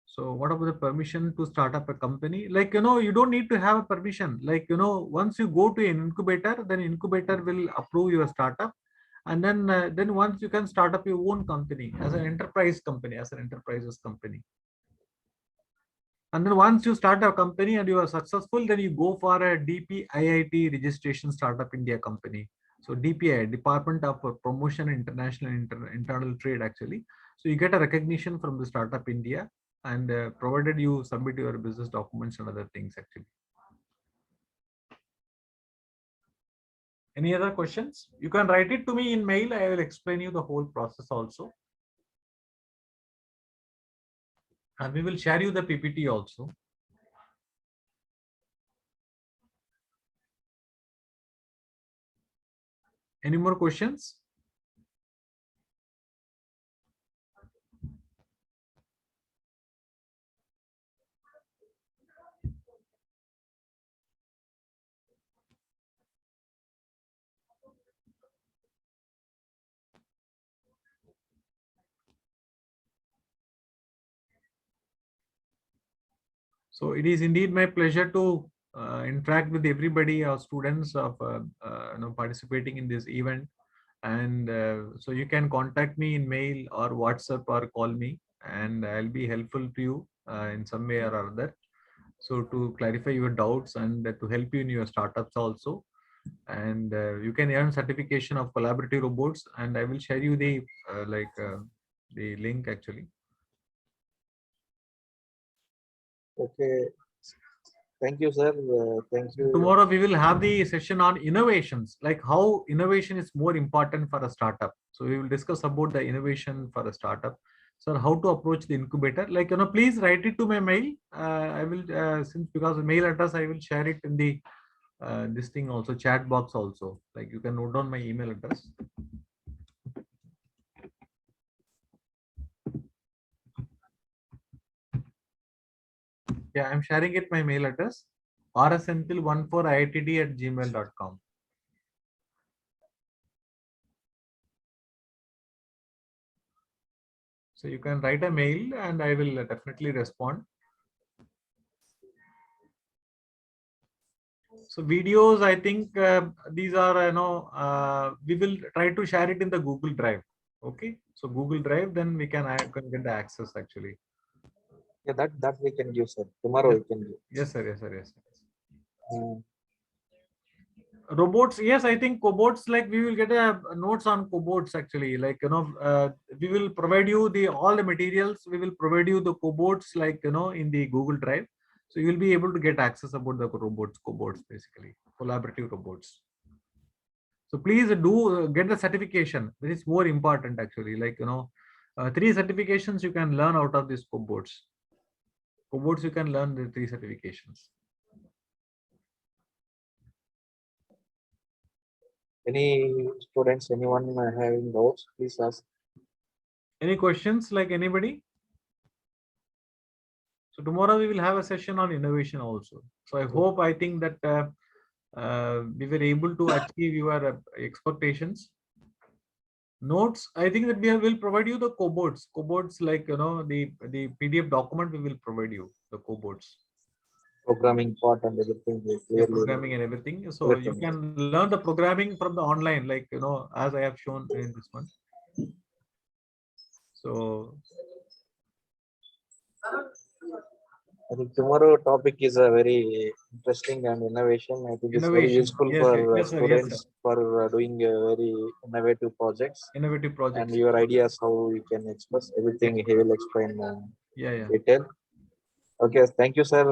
So what about the permission to start up a company? Like, you don't need to have a permission. Like, once you go to an incubator, then incubator will approve your startup. And then once you can start up your own company as an enterprise company, as an enterprises company. And then once you start a company and you are successful, then you go for a DPIIT registration startup India company. So DPI, Department of Promotion International Internal Trade actually. So you get a recognition from the Startup India, and provided you submit your business documents and other things actually. Any other questions? You can write it to me in mail. I will explain you the whole process also. And we will share you the PPT also. Any more questions? So it is indeed my pleasure to interact with everybody, our students of participating in this event. And so you can contact me in mail or WhatsApp or call me, and I'll be helpful to you in some way or other. So to clarify your doubts and to help you in your startups also. And you can earn certification of collaborative robots, and I will share you the the link actually. Okay. Thank you, sir. Thank you. Tomorrow we will have the session on innovations, like how innovation is more important for a startup. So we will discuss about the innovation for a startup. So how to approach the incubator, like, please write it to my mail. I will, since because the mail address, I will share it in the this thing also, chat box also. Like, you can note down my email address. Yeah, I'm sharing it my mail address, rsenthil14iitd@gmail.com. So you can write a mail and I will definitely respond. So videos, I think these are, we will try to share it in the Google Drive. Okay. So Google Drive, then we can get the access actually. Yeah, that we can give, sir. Tomorrow Yes. we can give. Yes, sir. Yes, sir. Yes. Robots, yes, I think cobots, like we will get a notes on cobots actually, like, we will provide you all the materials. We will provide you the cobots, like, in the Google Drive. So you will be able to get access about the cobots basically, collaborative robots. So please do get the certification. This is more important actually, like, 3 certifications you can learn out of these cobots. Cobots, you can learn the 3 certifications. Any students, anyone having doubts, please ask. Any questions, like anybody? So tomorrow we will have a session on innovation also. So I think that we were able to achieve your expectations. Notes, I think that we will provide you the cobots, like, the PDF document we will provide you, the cobots. Programming part and everything. Yeah, programming and everything. So you can learn the programming from the online, like, as I have shown in this one. So I think tomorrow topic is a very interesting and innovation. I think it's very useful for students for doing very innovative projects. And your ideas, how we can express everything, he will explain detail. Okay, thank you, sir.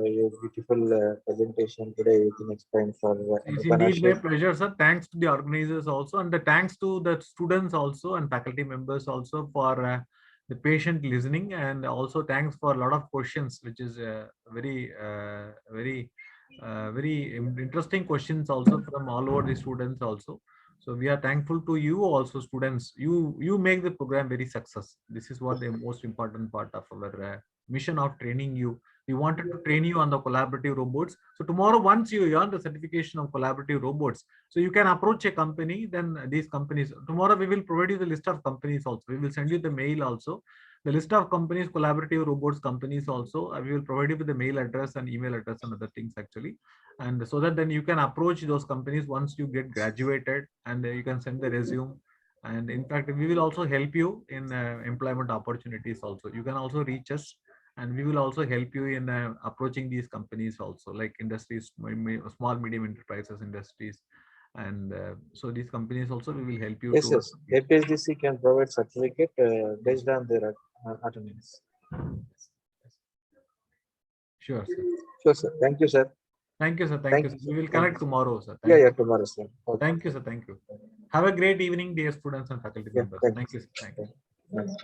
Your beautiful presentation today. You can explain for it's indeed my pleasure, sir. Thanks to the organizers also, and thanks to the students also and faculty members also for the patient listening, and also thanks for a lot of questions, which is very interesting questions also from all over the students also. So we are thankful to you also, students. You make the program very success. This is what the most important part of our mission of training you. We wanted to train you on the collaborative robots. So tomorrow, once you earn the certification of collaborative robots, so you can approach a company, then these companies, tomorrow we will provide you the list of companies also. We will send you the mail also. The list of companies, collaborative robots companies also, we will provide you with the mail address and email address and other things actually. And so that then you can approach those companies once you get graduated, and you can send the resume. And in fact, we will also help you in employment opportunities also. You can also reach us, and we will also help you in approaching these companies also, like industries, small, medium enterprises, industries. And so these companies also, we will help you. Yes. APSDC can provide certificate based on their attendance. Sure, sir. Sure, sir. Thank you, sir. Thank you, sir. Thank you, sir. We will connect tomorrow, sir. Yeah, tomorrow, sir. Okay. Thank you, sir. Thank you. Have a great evening, dear students and faculty members. Thank you, sir. Thank you.